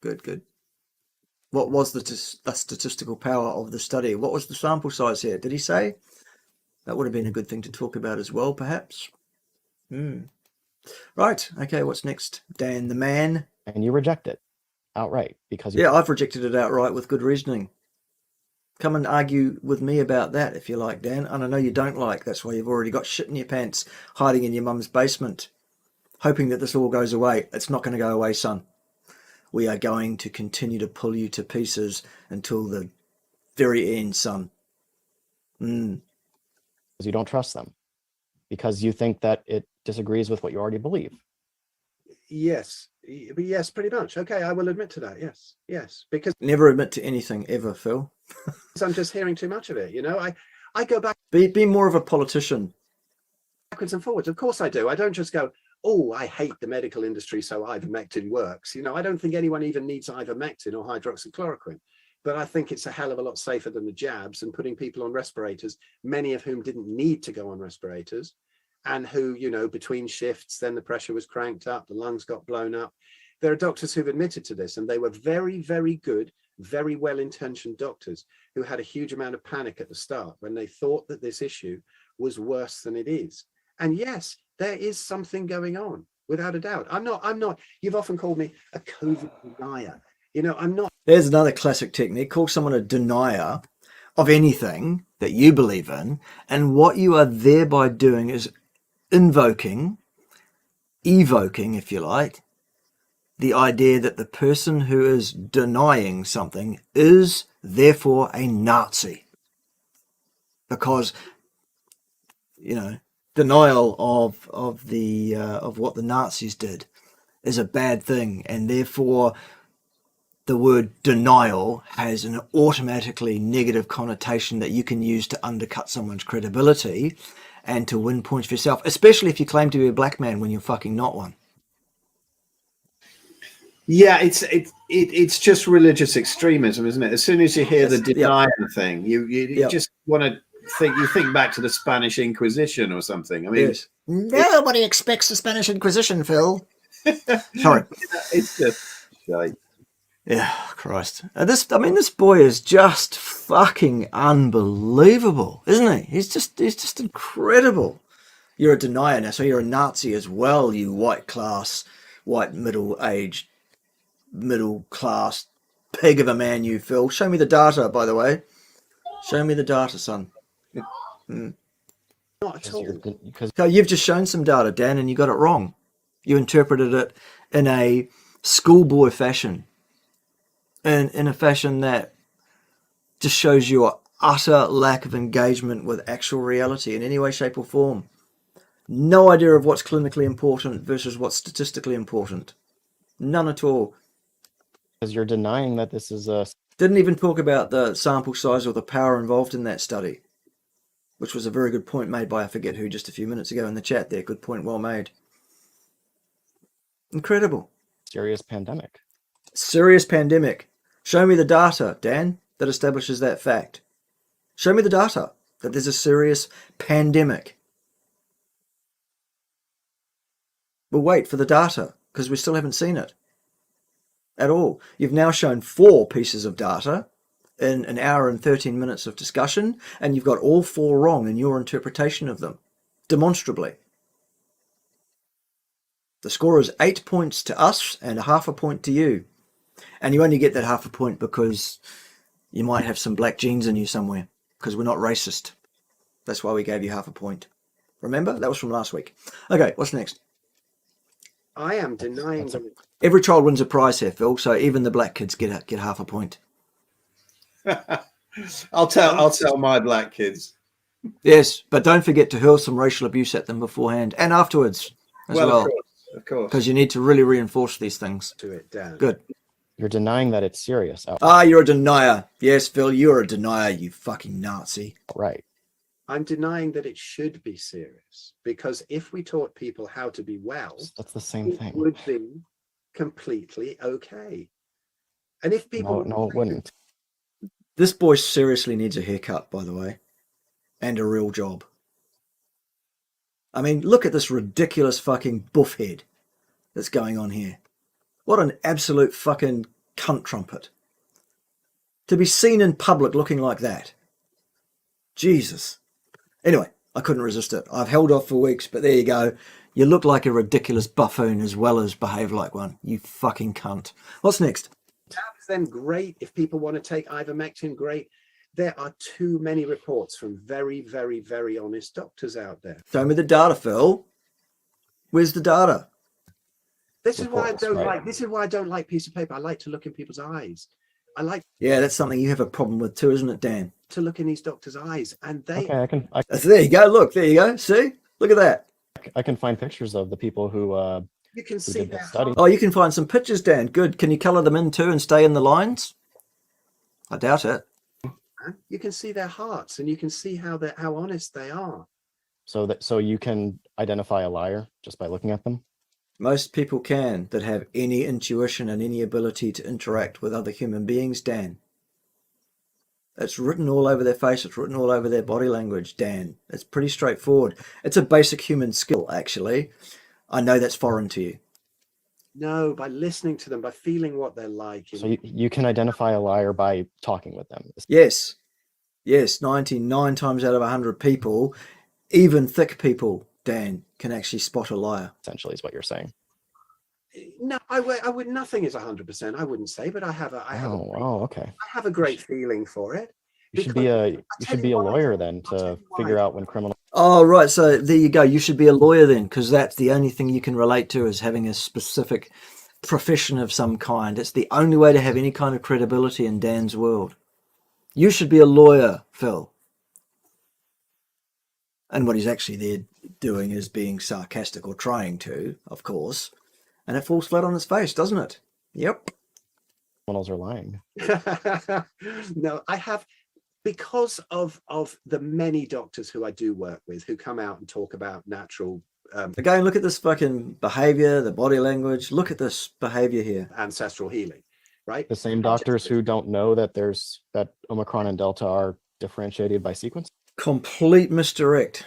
Good. What was the statistical power of the study? What was the sample size here? Did he say? That would have been a good thing to talk about as well, perhaps. Right. Okay, what's next? Dan the man. And you reject it outright because I've rejected it outright with good reasoning. Come and argue with me about that if you like, Dan. And I know you don't like. That's why you've already got shit in your pants hiding in your mum's basement, hoping that this all goes away. It's not going to go away, son. We are going to continue to pull you to pieces until the very end, son. Because you don't trust them. Because you think that it disagrees with what you already believe. Yes, pretty much. Okay, I will admit to that. Yes, because never admit to anything ever, Phil. I'm just hearing too much of it. You know, I go back. Be more of a politician. Backwards and forwards. Of course I do. I don't just go, oh, I hate the medical industry, so ivermectin works. You know, I don't think anyone even needs ivermectin or hydroxychloroquine. But I think it's a hell of a lot safer than the jabs and putting people on respirators, many of whom didn't need to go on respirators, and who, you know, between shifts, then the pressure was cranked up, the lungs got blown up. There are doctors who've admitted to this, and they were very, very good, very well-intentioned doctors who had a huge amount of panic at the start when they thought that this issue was worse than it is. And yes, there is something going on, without a doubt. I'm not, you've often called me a COVID denier. You know, I'm not. There's another classic technique. Call someone a denier of anything that you believe in, and what you are thereby doing is evoking, if you like, the idea that the person who is denying something is therefore a Nazi. Because, you know, denial of what the Nazis did is a bad thing, and therefore the word denial has an automatically negative connotation that you can use to undercut someone's credibility and to win points for yourself, especially if you claim to be a black man when you're fucking not one. Yeah, it's just religious extremism, isn't it? As soon as you hear the denial thing, you just want to think back to the Spanish Inquisition or something. I mean, yes. Nobody expects the Spanish Inquisition, Phil. Sorry. It's just shite. Yeah, Christ. This boy is just fucking unbelievable, isn't he? He's just incredible. You're a denier now, so you're a Nazi as well, you white middle class pig of a man, you, Phil. Show me the data, by the way. Show me the data, son. Not at all. So you've just shown some data, Dan, and you got it wrong. You interpreted it in a schoolboy fashion. In a fashion that just shows your utter lack of engagement with actual reality in any way, shape or form. No idea of what's clinically important versus what's statistically important. None at all. Because you're denying that this is a... Didn't even talk about the sample size or the power involved in that study, which was a very good point made by I forget who just a few minutes ago in the chat there. Good point, well made. Incredible. serious pandemic. Serious pandemic. Show me the data, Dan, that establishes that fact. Show me the data that there's a serious pandemic. We'll wait for the data because we still haven't seen it at all. You've now shown 4 pieces of data in an hour and 13 minutes of discussion, and you've got all 4 wrong in your interpretation of them, demonstrably. The score is 8 points to us and half a point to you. And you only get that half a point because you might have some black genes in you somewhere, because we're not racist. That's why we gave you half a point. Remember? That was from last week. Okay, what's next? I am denying them. Every child wins a prize here, Phil, so even the black kids get half a point. I'll tell my black kids. Yes, but don't forget to hurl some racial abuse at them beforehand and afterwards as well. Of course. Because you need to really reinforce these things. To it, Dan. Good. You're denying that it's serious. You're a denier. Yes, Phil, you're a denier, you fucking Nazi. Right. I'm denying that it should be serious, because if we taught people how to be well, That's the same it thing. would be completely okay. And if people No, it wouldn't. This boy seriously needs a haircut, by the way, and a real job. I mean, look at this ridiculous fucking buff head that's going on here. What an absolute fucking cunt trumpet. To be seen in public looking like that. Jesus. Anyway, I couldn't resist it. I've held off for weeks, but there you go. You look like a ridiculous buffoon as well as behave like one. You fucking cunt. What's next? tabs, then great. If people want to take ivermectin, great. There are too many reports from very, very, very honest doctors out there. Show me the data, Phil. Where's the data? This is why I Reports, don't right. like. This is why I don't like piece of paper. I like to look in people's eyes. I like Yeah, that's something you have a problem with too, isn't it, Dan? to look in these doctors' eyes, and they. Okay, There you go. Look, there you go. See? Look at that. I can find pictures of the people who You can who see did the their study. Oh, you can find some pictures, Dan. Good. Can you colour them in too and stay in the lines? I doubt it. heart. You can see their hearts, and you can see how honest they are. So you can identify a liar just by looking at them. Most people can that have any intuition and any ability to interact with other human beings, Dan. It's written all over their face. It's written all over their body language, Dan. It's pretty straightforward. It's a basic human skill, actually. I know that's foreign to you. No, by listening to them, by feeling what they're like. So you can identify a liar by talking with them. Yes. Yes, 99 times out of 100 people, even thick people, Dan, can actually spot a liar. Essentially, is what you're saying. No, I would. Nothing is 100%. I wouldn't say, but I have Okay. I have a great feeling for it. You should be a lawyer then to figure out when criminals. Oh, right. So there you go. You should be a lawyer then, because that's the only thing you can relate to, is having a specific profession of some kind. It's the only way to have any kind of credibility in Dan's world. You should be a lawyer, Phil. And what he's actually there doing is being sarcastic, or trying to, of course. And it falls flat on his face, doesn't it? Yep. Criminals are lying. No, I have, because of the many doctors who I do work with who come out and talk about natural. Again, look at this fucking behavior, the body language. Look at this behavior here. Ancestral healing, right? The same doctors who don't know that that Omicron and Delta are differentiated by sequence. Complete misdirect.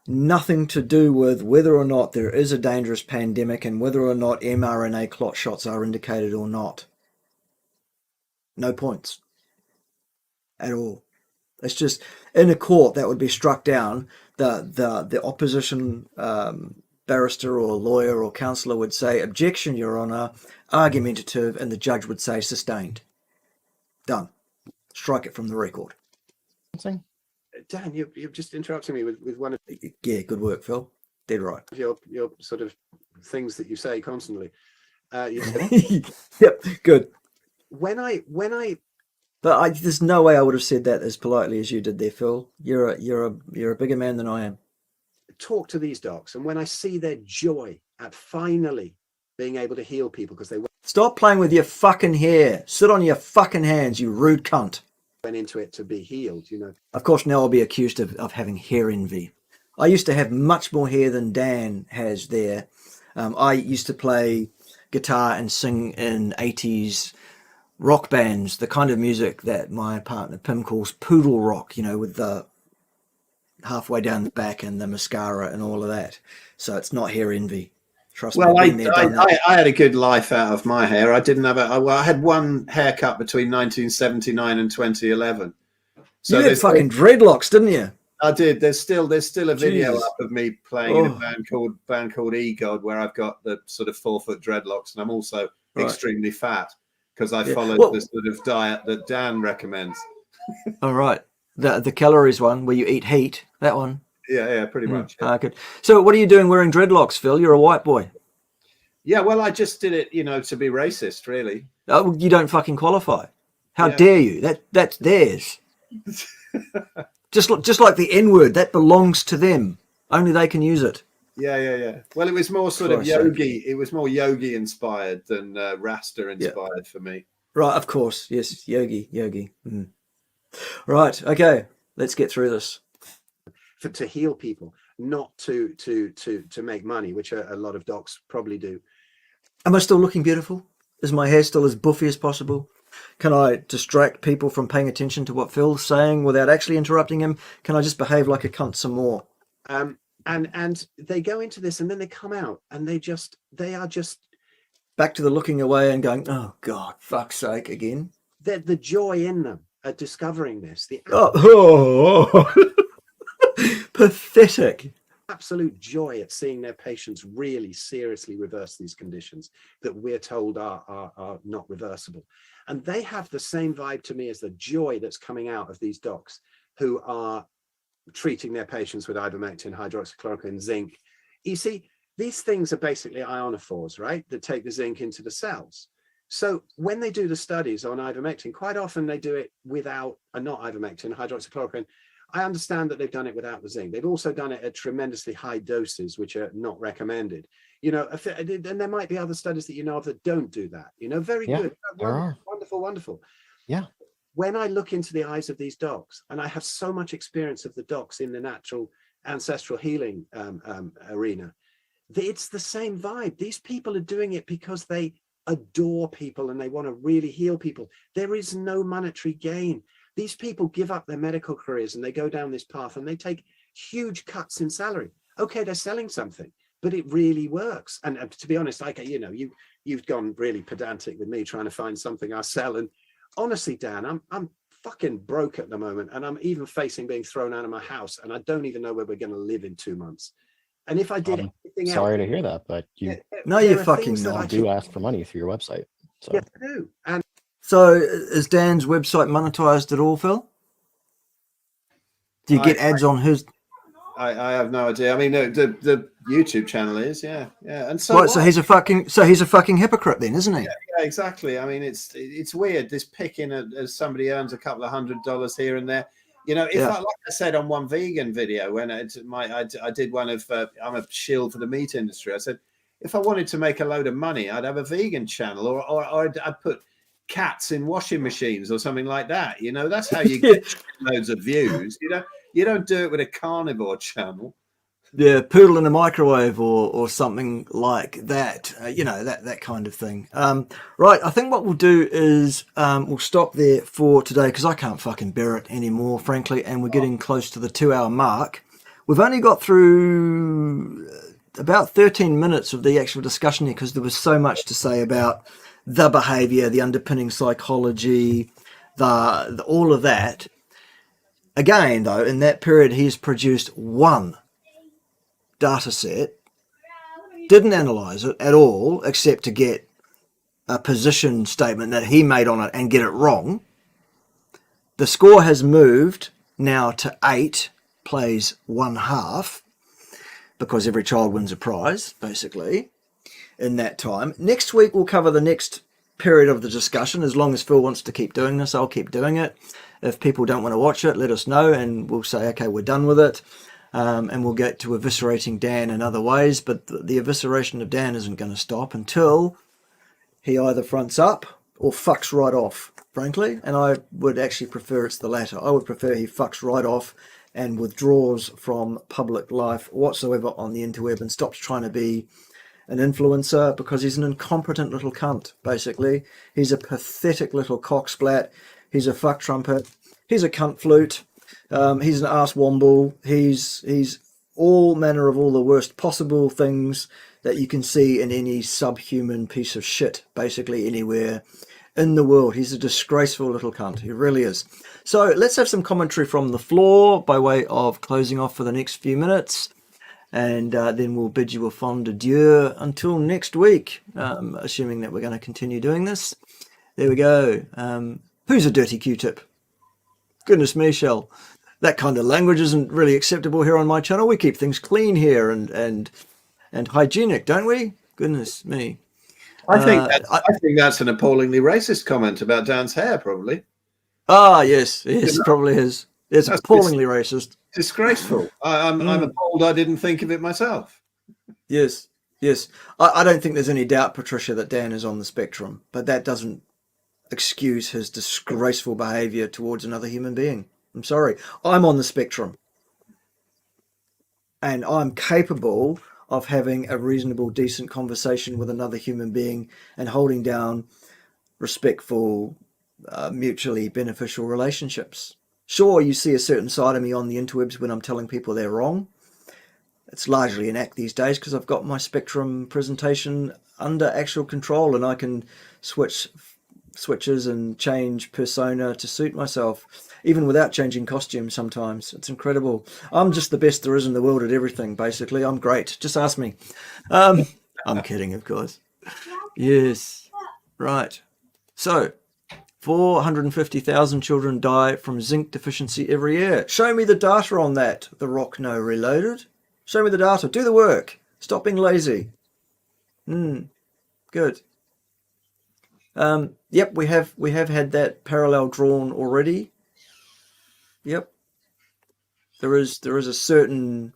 Nothing to do with whether or not there is a dangerous pandemic and whether or not mRNA clot shots are indicated or not. No points at all. It's just, in a court that would be struck down, the opposition barrister or lawyer or counsellor would say, objection, Your Honour, argumentative, and the judge would say sustained. Done. Strike it from the record. Dan, you're just interrupting me with one of Yeah, good work, Phil. Dead right. your sort of things that you say constantly. You Yep, good. when I But there's no way I would have said that as politely as you did there, Phil. You're a bigger man than I am. talk to these docs, and when I see their joy at finally being able to heal people, because they Stop playing with your fucking hair. Sit on your fucking hands, you rude cunt. went into it to be healed, you know. Of course, now I'll be accused of having hair envy. I used to have much more hair than Dan has there. I used to play guitar and sing in 80s rock bands, the kind of music that my partner Pim calls poodle rock, you know, with the halfway down the back and the mascara and all of that. So it's not hair envy. Trust me. Well, I've been there, done that. I had a good life out of my hair. I didn't have I had one haircut between 1979 and 2011. So You had fucking dreadlocks, didn't you? I did. There's still a video Jesus. up of me playing in a band called Egod, where I've got the sort of 4-foot dreadlocks, and I'm also extremely fat because I followed the sort of diet that Dan recommends. All right. The calories one where you eat heat, that one. Yeah, pretty much. Yeah. Good. So what are you doing wearing dreadlocks, Phil? You're a white boy. Yeah, well, I just did it, to be racist, really. Oh, you don't fucking qualify. How dare you? That's theirs. just like the N-word, that belongs to them. Only they can use it. Yeah. Well, it was more sort of yogi. It was more yogi inspired than Rasta inspired for me. Right, of course. Yes, yogi. Mm. Right. Okay. Let's get through this. To heal people, not to make money, which a lot of docs probably do. Am I still looking beautiful? Is my hair still as buffy as possible? Can I distract people from paying attention to what Phil's saying without actually interrupting him? Can I just behave like a cunt some more? And they go into this and then they come out and they are just back to the looking away and going, oh God, fuck's sake, again. The joy in them at discovering this. Pathetic. Absolute joy at seeing their patients really seriously reverse these conditions that we're told are not reversible. And they have the same vibe to me as the joy that's coming out of these docs who are treating their patients with ivermectin, hydroxychloroquine, zinc. You see, these things are basically ionophores, right? That take the zinc into the cells. So when they do the studies on ivermectin, quite often they do it without, not ivermectin, hydroxychloroquine. I understand that they've done it without the zinc. They've also done it at tremendously high doses, which are not recommended. And there might be other studies that you know of that don't do that. Very good. Wonderful. Yeah. When I look into the eyes of these docs, and I have so much experience of the docs in the natural ancestral healing arena, it's the same vibe. These people are doing it because they adore people and they want to really heal people. There is no monetary gain. These people give up their medical careers and they go down this path and they take huge cuts in salary. Okay, they're selling something, but it really works. And to be honest, like, you know, you've gone really pedantic with me trying to find something I sell. And honestly, Dan, I'm fucking broke at the moment, and I'm even facing being thrown out of my house, and I don't even know where we're going to live in 2 months. And if I did anything Sorry else, to hear that, but you No, you're fucking I not. do ask for money through your website. So yes, I do. And So is Dan's website monetized at all, Phil? Do you get ads on his? I have no idea. I mean, the YouTube channel is, yeah. And so Right, what? so he's a fucking hypocrite then, isn't he? Yeah, exactly. I mean, it's weird, this picking as somebody earns a couple of $100 here and there. You know, if like I said on one vegan video, when I did one of I'm a shield for the meat industry. I said, if I wanted to make a load of money, I'd have a vegan channel, or I'd put cats in washing machines or something like that. You know, that's how you get loads of views. You don't do it with a carnivore channel. Yeah, poodle in a microwave or something like that. You know, that kind of thing. Right, I think what we'll do is we'll stop there for today because I can't fucking bear it anymore, frankly, and we're getting close to the 2-hour mark. We've only got through about 13 minutes of the actual discussion here because there was so much to say about the behavior, the underpinning psychology, the all of that. Again, though, in that period, he's produced one data set, didn't analyze it at all except to get a position statement that he made on it and get it wrong. The score has moved now to 8 plays 1/2 because every child wins a prize, basically, in that time. Next week, we'll cover the next period of the discussion. As long as Phil wants to keep doing this, I'll keep doing it. If people don't want to watch it, let us know and we'll say, okay, we're done with it. And we'll get to eviscerating Dan in other ways, but the evisceration of Dan isn't going to stop until he either fronts up or fucks right off, frankly. And I would actually prefer it's the latter. I would prefer he fucks right off and withdraws from public life whatsoever on the interweb and stops trying to be an influencer because he's an incompetent little cunt, basically. He's a pathetic little cocksplat. He's a fuck trumpet. He's a cunt flute. He's an ass womble. He's all manner of all the worst possible things that you can see in any subhuman piece of shit, basically anywhere in the world. He's a disgraceful little cunt. He really is. So let's have some commentary from the floor by way of closing off for the next few minutes. And then we'll bid you a fond adieu until next week, assuming that we're going to continue doing this. There we go. Who's a dirty Q-tip? Goodness me, Shell. That kind of language isn't really acceptable here on my channel. We keep things clean here and hygienic, don't we? Goodness me. I think that's an appallingly racist comment about Dan's hair, probably. Ah, yes, probably is. It's appallingly racist. Disgraceful. I'm appalled I didn't think of it myself. Yes. I don't think there's any doubt, Patricia, that Dan is on the spectrum, but that doesn't excuse his disgraceful behavior towards another human being. I'm sorry. I'm on the spectrum. And I'm capable of having a reasonable, decent conversation with another human being and holding down respectful, mutually beneficial relationships. Sure, you see a certain side of me on the interwebs when I'm telling people they're wrong. It's largely an act these days because I've got my spectrum presentation under actual control and I can switches and change persona to suit myself, even without changing costume sometimes. It's incredible. I'm just the best there is in the world at everything, basically. I'm great. Just ask me. I'm kidding, of course. Yes. Right. So, 450,000 children die from zinc deficiency every year. Show me the data on that, The Rock No Reloaded. Show me the data. Do the work. Stop being lazy. Good. Yep, we have had that parallel drawn already. Yep. There is a certain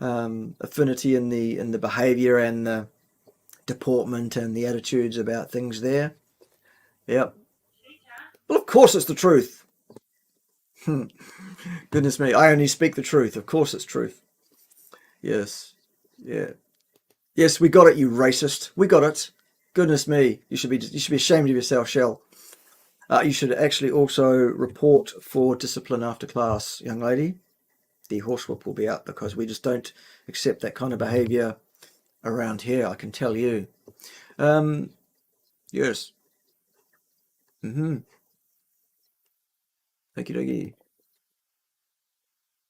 affinity in the behavior and the deportment and the attitudes about things there. Yep. Well, of course it's the truth. Goodness me, I only speak the truth. Of course it's truth. Yes. Yeah. Yes, we got it, you racist. We got it. Goodness me, you should be ashamed of yourself, Shell. You should actually also report for discipline after class, young lady. The horsewhip will be out because we just don't accept that kind of behaviour around here, I can tell you. Yes. Okie dokie.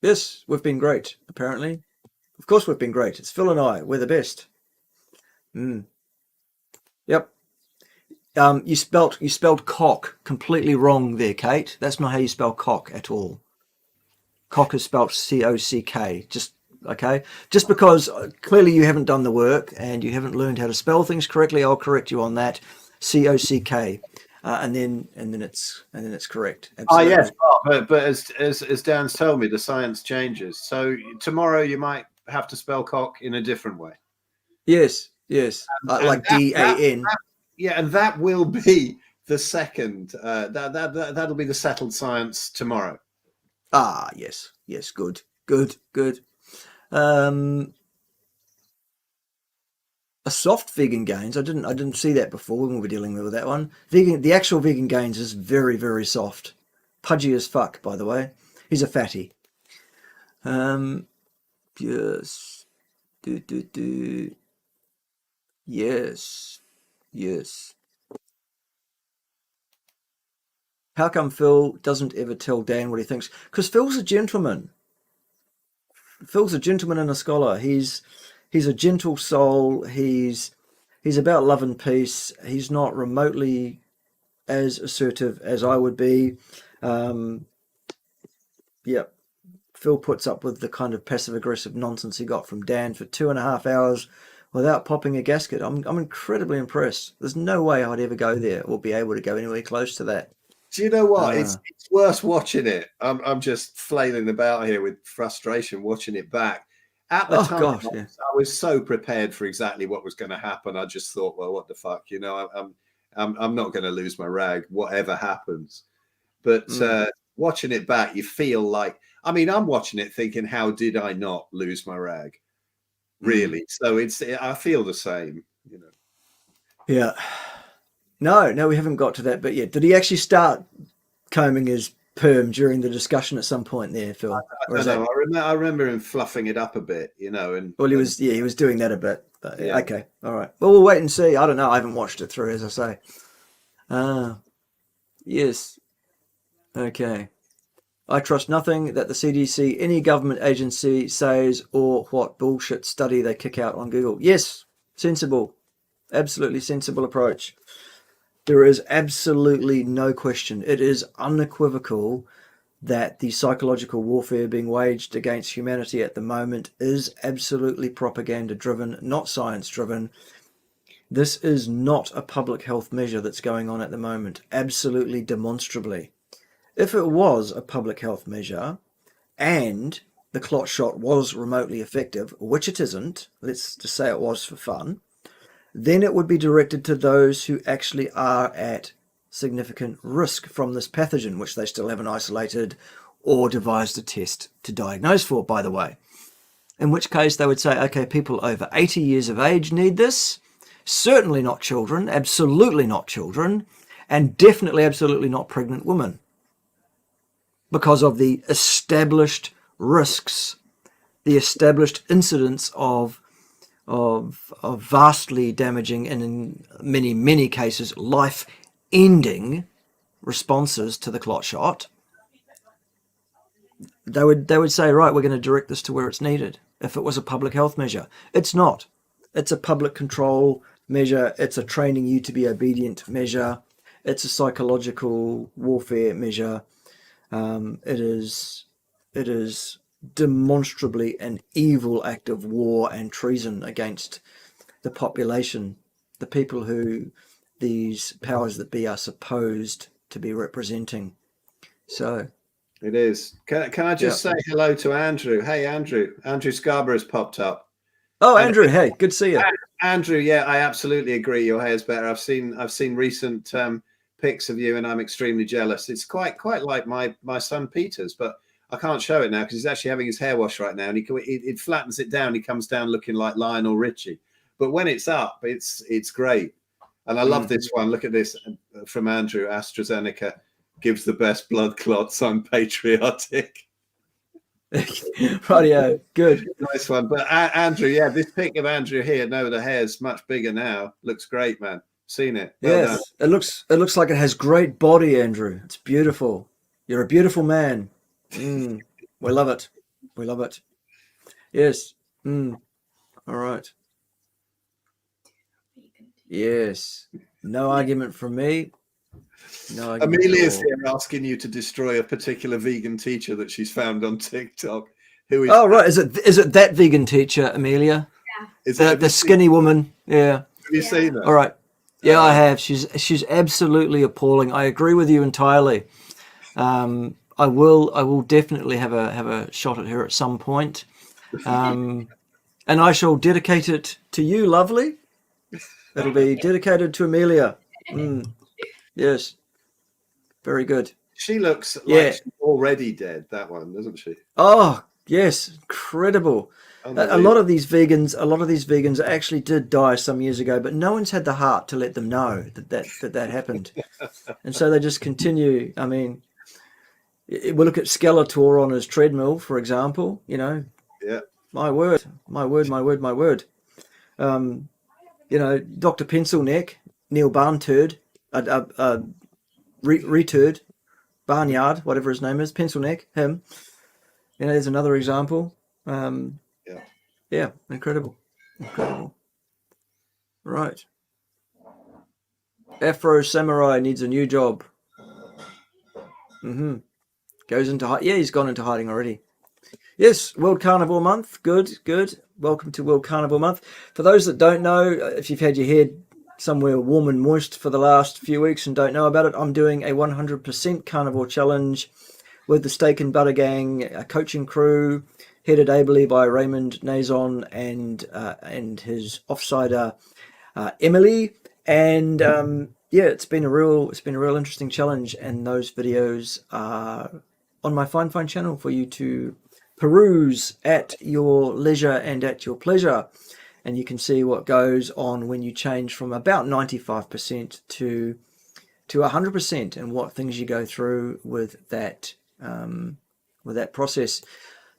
Yes, we've been great, apparently. Of course we've been great. It's Phil and I. We're the best. Yep. You spelled cock completely wrong there, Kate. That's not how you spell cock at all. Cock is spelled C-O-C-K. Just because clearly you haven't done the work and you haven't learned how to spell things correctly, I'll correct you on that. C-O-C-K. And then it's correct. Absolutely. Yes, but as Dan's told me, the science changes. So tomorrow you might have to spell cock in a different way. Yes. Like D-A-N. Yeah, and that will be the second. That'll be the settled science tomorrow. Ah, yes, good. A soft vegan gains. I didn't see that before when we were dealing with that one. The actual vegan gains is very, very soft, pudgy as fuck. By the way, he's a fatty. Yes, yes. How come Phil doesn't ever tell Dan what he thinks? Because Phil's a gentleman. Phil's a gentleman and a scholar. He's a gentle soul. He's about love and peace. He's not remotely as assertive as I would be. Yep. Phil puts up with the kind of passive aggressive nonsense he got from Dan for 2.5 hours without popping a gasket. I'm incredibly impressed. There's no way I'd ever go there or be able to go anywhere close to that. Do you know what? It's worse watching it. I'm just flailing about here with frustration watching it back. At the time, gosh, yeah. I was so prepared for exactly what was going to happen. I just thought, well, what the fuck? You know, I'm not going to lose my rag, whatever happens. But watching it back, you feel like, I mean, I'm watching it thinking, how did I not lose my rag? Really? So I feel the same, you know. Yeah. No, we haven't got to that bit yet. Did he actually start combing his perm during the discussion at some point there, Phil? I don't know. I remember him fluffing it up a bit, you know. He was doing that a bit. But yeah. Okay, all right. Well, we'll wait and see. I don't know. I haven't watched it through, as I say. Yes. Okay. I trust nothing that the CDC, any government agency says, or what bullshit study they kick out on Google. Yes, sensible. Absolutely sensible approach. There is absolutely no question. It is unequivocal that the psychological warfare being waged against humanity at the moment is absolutely propaganda-driven, not science-driven. This is not a public health measure that's going on at the moment, absolutely demonstrably. If it was a public health measure and the clot shot was remotely effective, which it isn't, let's just say it was for fun, then it would be directed to those who actually are at significant risk from this pathogen, which they still haven't isolated or devised a test to diagnose for, by the way. In which case they would say, okay, people over 80 years of age need this, certainly not children, absolutely not children, and definitely absolutely not pregnant women, because of the established risks, the established incidence of vastly damaging and in many cases life-ending responses to the clot shot. They would say, right, we're going to direct this to where it's needed. If it was a public health measure, it's not. It's a public control measure. It's a training you to be obedient measure. It's a psychological warfare measure. It is demonstrably an evil act of war and treason against the population, the people who these powers that be are supposed to be representing. So it is. Can I just say hello to Andrew? Hey, Andrew Scarborough's popped up. Oh, Andrew, hey, good to see you. Andrew, yeah, I absolutely agree. Your hair's better. I've seen recent pics of you, and I'm extremely jealous. It's quite like my son Peter's, but I can't show it now because he's actually having his hair washed right now, and it flattens it down. He comes down looking like Lionel Richie, but when it's up, it's great. And I love this one. Look at this from Andrew. AstraZeneca gives the best blood clots. I'm patriotic. Rightio, good. Nice one. But Andrew, yeah, this pic of Andrew here, no, the hair's much bigger now. Looks great, man. Seen it. Well done. Yes, it looks like it has great body, Andrew. It's beautiful. You're a beautiful man. We love it. We love it. Yes. All right. Yes. No argument from me. No argument. Amelia's here asking you to destroy a particular vegan teacher that she's found on TikTok. Who is? Oh, right. Is it that vegan teacher, Amelia? Yeah. Is The skinny woman? Yeah. Have you seen that? All right. Yeah, I have. She's absolutely appalling. I agree with you entirely. I will definitely have a shot at her at some point. And I shall dedicate it to you, lovely. It'll be dedicated to Amelia. Yes. Very good. She looks like Yeah. she's already dead, that one, doesn't she? Oh, yes. Incredible. A lot of these vegans actually did die some years ago, but no one's had the heart to let them know that happened. And so they just continue. I mean, we look at Skeletor on his treadmill, for example, you know. Yeah. My word. You know, Dr. Pencilneck, Neil Barnturd, Returd, Barnyard, whatever his name is, Pencilneck, him. You know, there's another example. Yeah, incredible. Right. Afro Samurai needs a new job. Goes into hiding. Yeah, he's gone into hiding already. Yes, World Carnivore Month. Good. Welcome to World Carnivore Month. For those that don't know, if you've had your head somewhere warm and moist for the last few weeks and don't know about it, I'm doing a 100% carnivore challenge with the Steak and Butter Gang, a coaching crew, headed ably by Raymond Nazon and his offsider Emily. And yeah, it's been a real interesting challenge, and those videos are on my Fine channel for you to peruse at your leisure and at your pleasure. And you can see what goes on when you change from about 95% to 100%, and what things you go through with that process.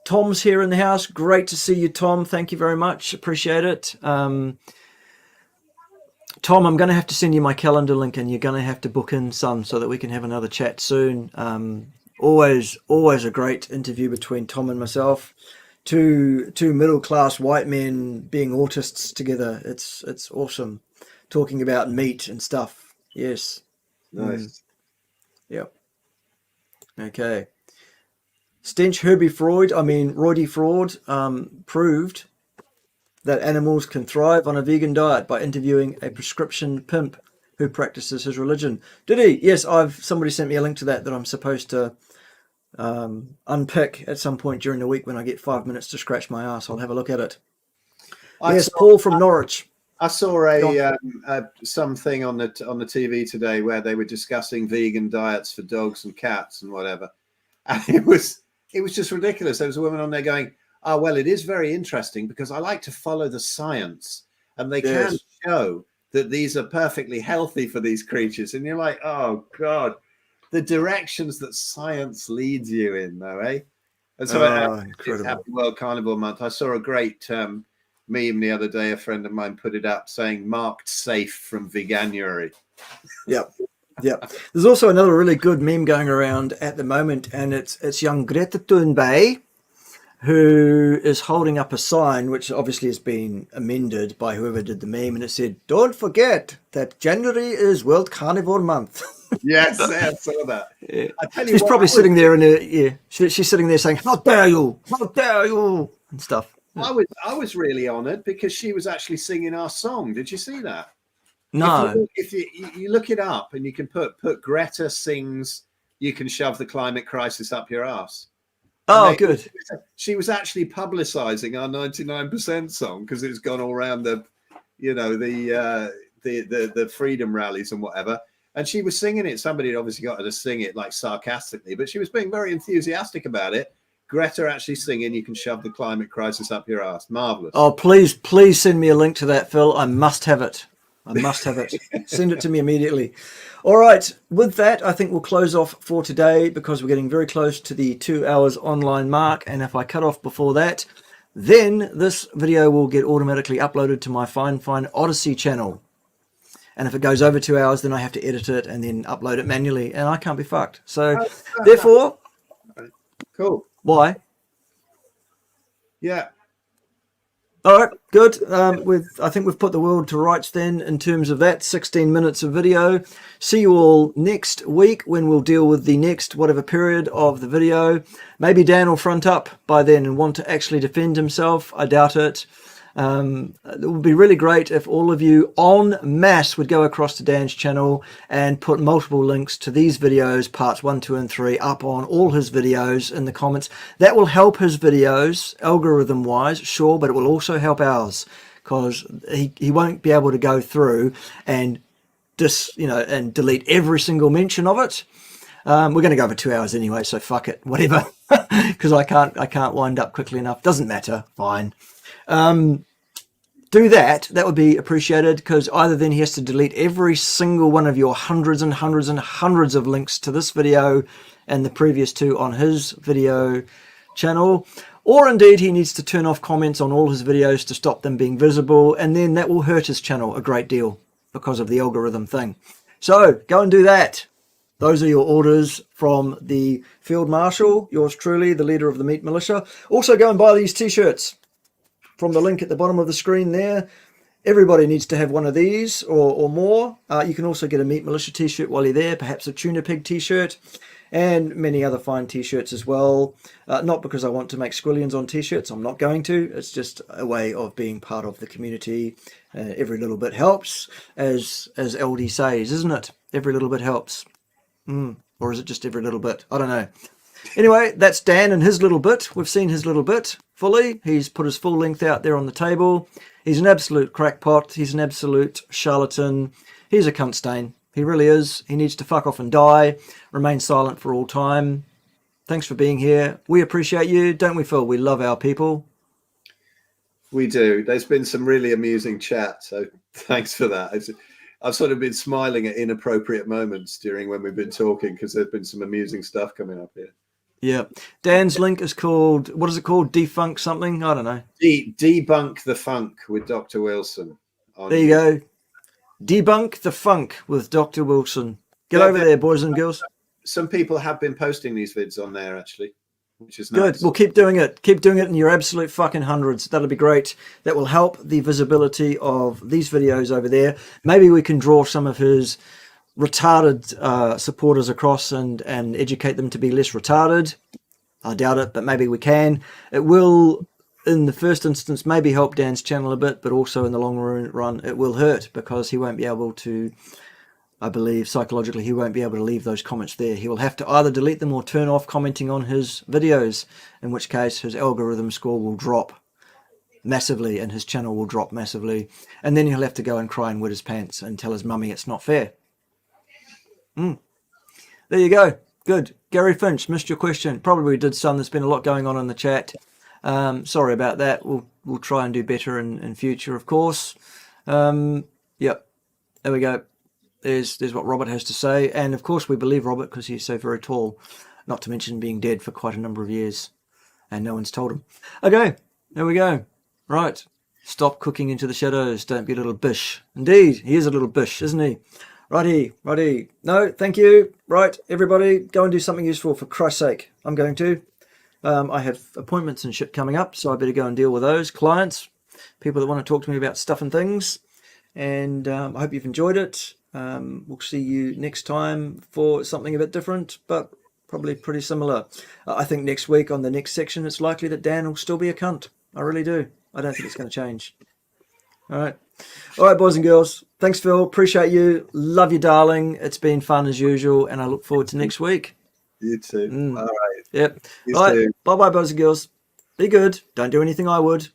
Tom's here in the house. Great to see you, Tom. Thank you very much. Appreciate it. Tom, I'm going to have to send you my calendar link, and you're going to have to book in some so that we can have another chat soon. Always a great interview between Tom and myself. Two middle-class white men being autists together. It's awesome. Talking about meat and stuff. Yes. Nice. Yep. Okay. Stench Roidy Fraud proved that animals can thrive on a vegan diet by interviewing a prescription pimp who practices his religion. Did he? Yes, somebody sent me a link to that I'm supposed to unpick at some point during the week when I get 5 minutes to scratch my ass. I'll have a look at it. Yes, Paul from Norwich. I saw something on the TV today where they were discussing vegan diets for dogs and cats and whatever, and it was just ridiculous. There was a woman on there going, "Oh well, it is very interesting because I like to follow the science, and they can show that these are perfectly healthy for these creatures." And you're like, "Oh God, the directions that science leads you in, though, eh?" And so, incredible. Happy World Carnivore Month. I saw a great meme the other day. A friend of mine put it up saying "marked safe from Veganuary." Yep. There's also another really good meme going around at the moment, and it's young Greta Thunberg, who is holding up a sign which obviously has been amended by whoever did the meme, and it said, "Don't forget that January is World Carnivore Month." Yes, I saw that. Yeah. I tell you She's what, probably sitting there she's sitting there saying, "How dare you? How dare you?" and stuff. I was really honoured because she was actually singing our song. Did you see that? No. If you look it up and you can put Greta sings "You Can Shove the Climate Crisis Up Your Ass." Good. She was actually publicising our 99% song because it's gone all around the freedom rallies and whatever. And she was singing it. Somebody had obviously got her to sing it like sarcastically, but she was being very enthusiastic about it. Greta actually singing "You Can Shove the Climate Crisis Up Your Ass." Marvellous. Oh, please send me a link to that, Phil. I must have it. I must have it. Send it to me immediately. All right. With that, I think we'll close off for today because we're getting very close to the 2 hours online mark. And if I cut off before that, then this video will get automatically uploaded to my Fine Odyssey channel. And if it goes over 2 hours, then I have to edit it and then upload it manually. And I can't be fucked. So therefore, Cool. why? Yeah. All right, good. I think we've put the world to rights then in terms of that 16 minutes of video. See you all next week when we'll deal with the next whatever period of the video. Maybe Dan will front up by then and want to actually defend himself. I doubt it. It would be really great if all of you en masse would go across to Dan's channel and put multiple links to these videos, parts 1, 2, and 3, up on all his videos in the comments. That will help his videos, algorithm-wise, sure, but it will also help ours because he won't be able to go through and and delete every single mention of it. We're going to go over 2 hours anyway, so fuck it, whatever, because I can't wind up quickly enough. Doesn't matter, fine. Do that would be appreciated, because either then he has to delete every single one of your hundreds and hundreds and hundreds of links to this video and the previous two on his video channel, or indeed he needs to turn off comments on all his videos to stop them being visible, and then that will hurt his channel a great deal because of the algorithm thing. So go and do that. Those are your orders from the Field Marshal, yours truly, the leader of the Meat Militia. Also go and buy these t-shirts from the link at the bottom of the screen there. Everybody needs to have one of these or more. You can also get a Meat Militia t-shirt while you're there, perhaps a Tuna Pig t-shirt, and many other fine t-shirts as well. Not because I want to make squillions on t-shirts, I'm not going to. It's just a way of being part of the community. Every little bit helps, as LD says, isn't it? Every little bit helps. Or is it just every little bit? I don't know. Anyway, that's Dan and his little bit. We've seen his little bit fully. He's put his full length out there on the table. He's an absolute crackpot. He's an absolute charlatan. He's a cunt stain. He really is. He needs to fuck off and die. Remain silent for all time. Thanks for being here. We appreciate you, don't we, Phil? We love our people. We do. There's been some really amusing chat, so thanks for that. I've sort of been smiling at inappropriate moments during when we've been talking, because there's been some amusing stuff coming up here. Yeah. Dan's link is called, what is it called? Defunk something? I don't know. Debunk the Funk with Dr. Wilson. There you go. Debunk the Funk with Dr. Wilson. Get over there, boys and girls. Some people have been posting these vids on there, actually, which is good. Nice. We'll keep doing it. Keep doing it in your absolute fucking hundreds. That'll be great. That will help the visibility of these videos over there. Maybe we can draw some of his retarded supporters across and educate them to be less retarded. I doubt it, but maybe we can. It will, in the first instance, maybe help Dan's channel a bit, but also in the long run, it will hurt, because he won't be able to, I believe, psychologically, he won't be able to leave those comments there. He will have to either delete them or turn off commenting on his videos, in which case his algorithm score will drop massively and his channel will drop massively. And then he'll have to go and cry and wet his pants and tell his mummy it's not fair. There you go. Good. Gary Finch, missed your question. Probably did some. There's been a lot going on in the chat. Sorry about that. We'll try and do better in future, of course. Yep. There we go. There's what Robert has to say. And of course we believe Robert because he's so very tall, not to mention being dead for quite a number of years. And no one's told him. Okay. There we go. Right. Stop cooking into the shadows. Don't be a little bish. Indeed. He is a little bish, isn't he? Righty. No, thank you. Right, everybody, go and do something useful for Christ's sake. I'm going to. I have appointments and shit coming up, so I better go and deal with those. Clients, people that want to talk to me about stuff and things. And I hope you've enjoyed it. We'll see you next time for something a bit different, but probably pretty similar. I think next week on the next section, it's likely that Dan will still be a cunt. I really do. I don't think it's going to change. All right, boys and girls. Thanks, Phil. Appreciate you. Love you, darling. It's been fun as usual, and I look forward to next week. You too. All right. Yep. All right. Bye-bye, boys and girls. Be good. Don't do anything I would.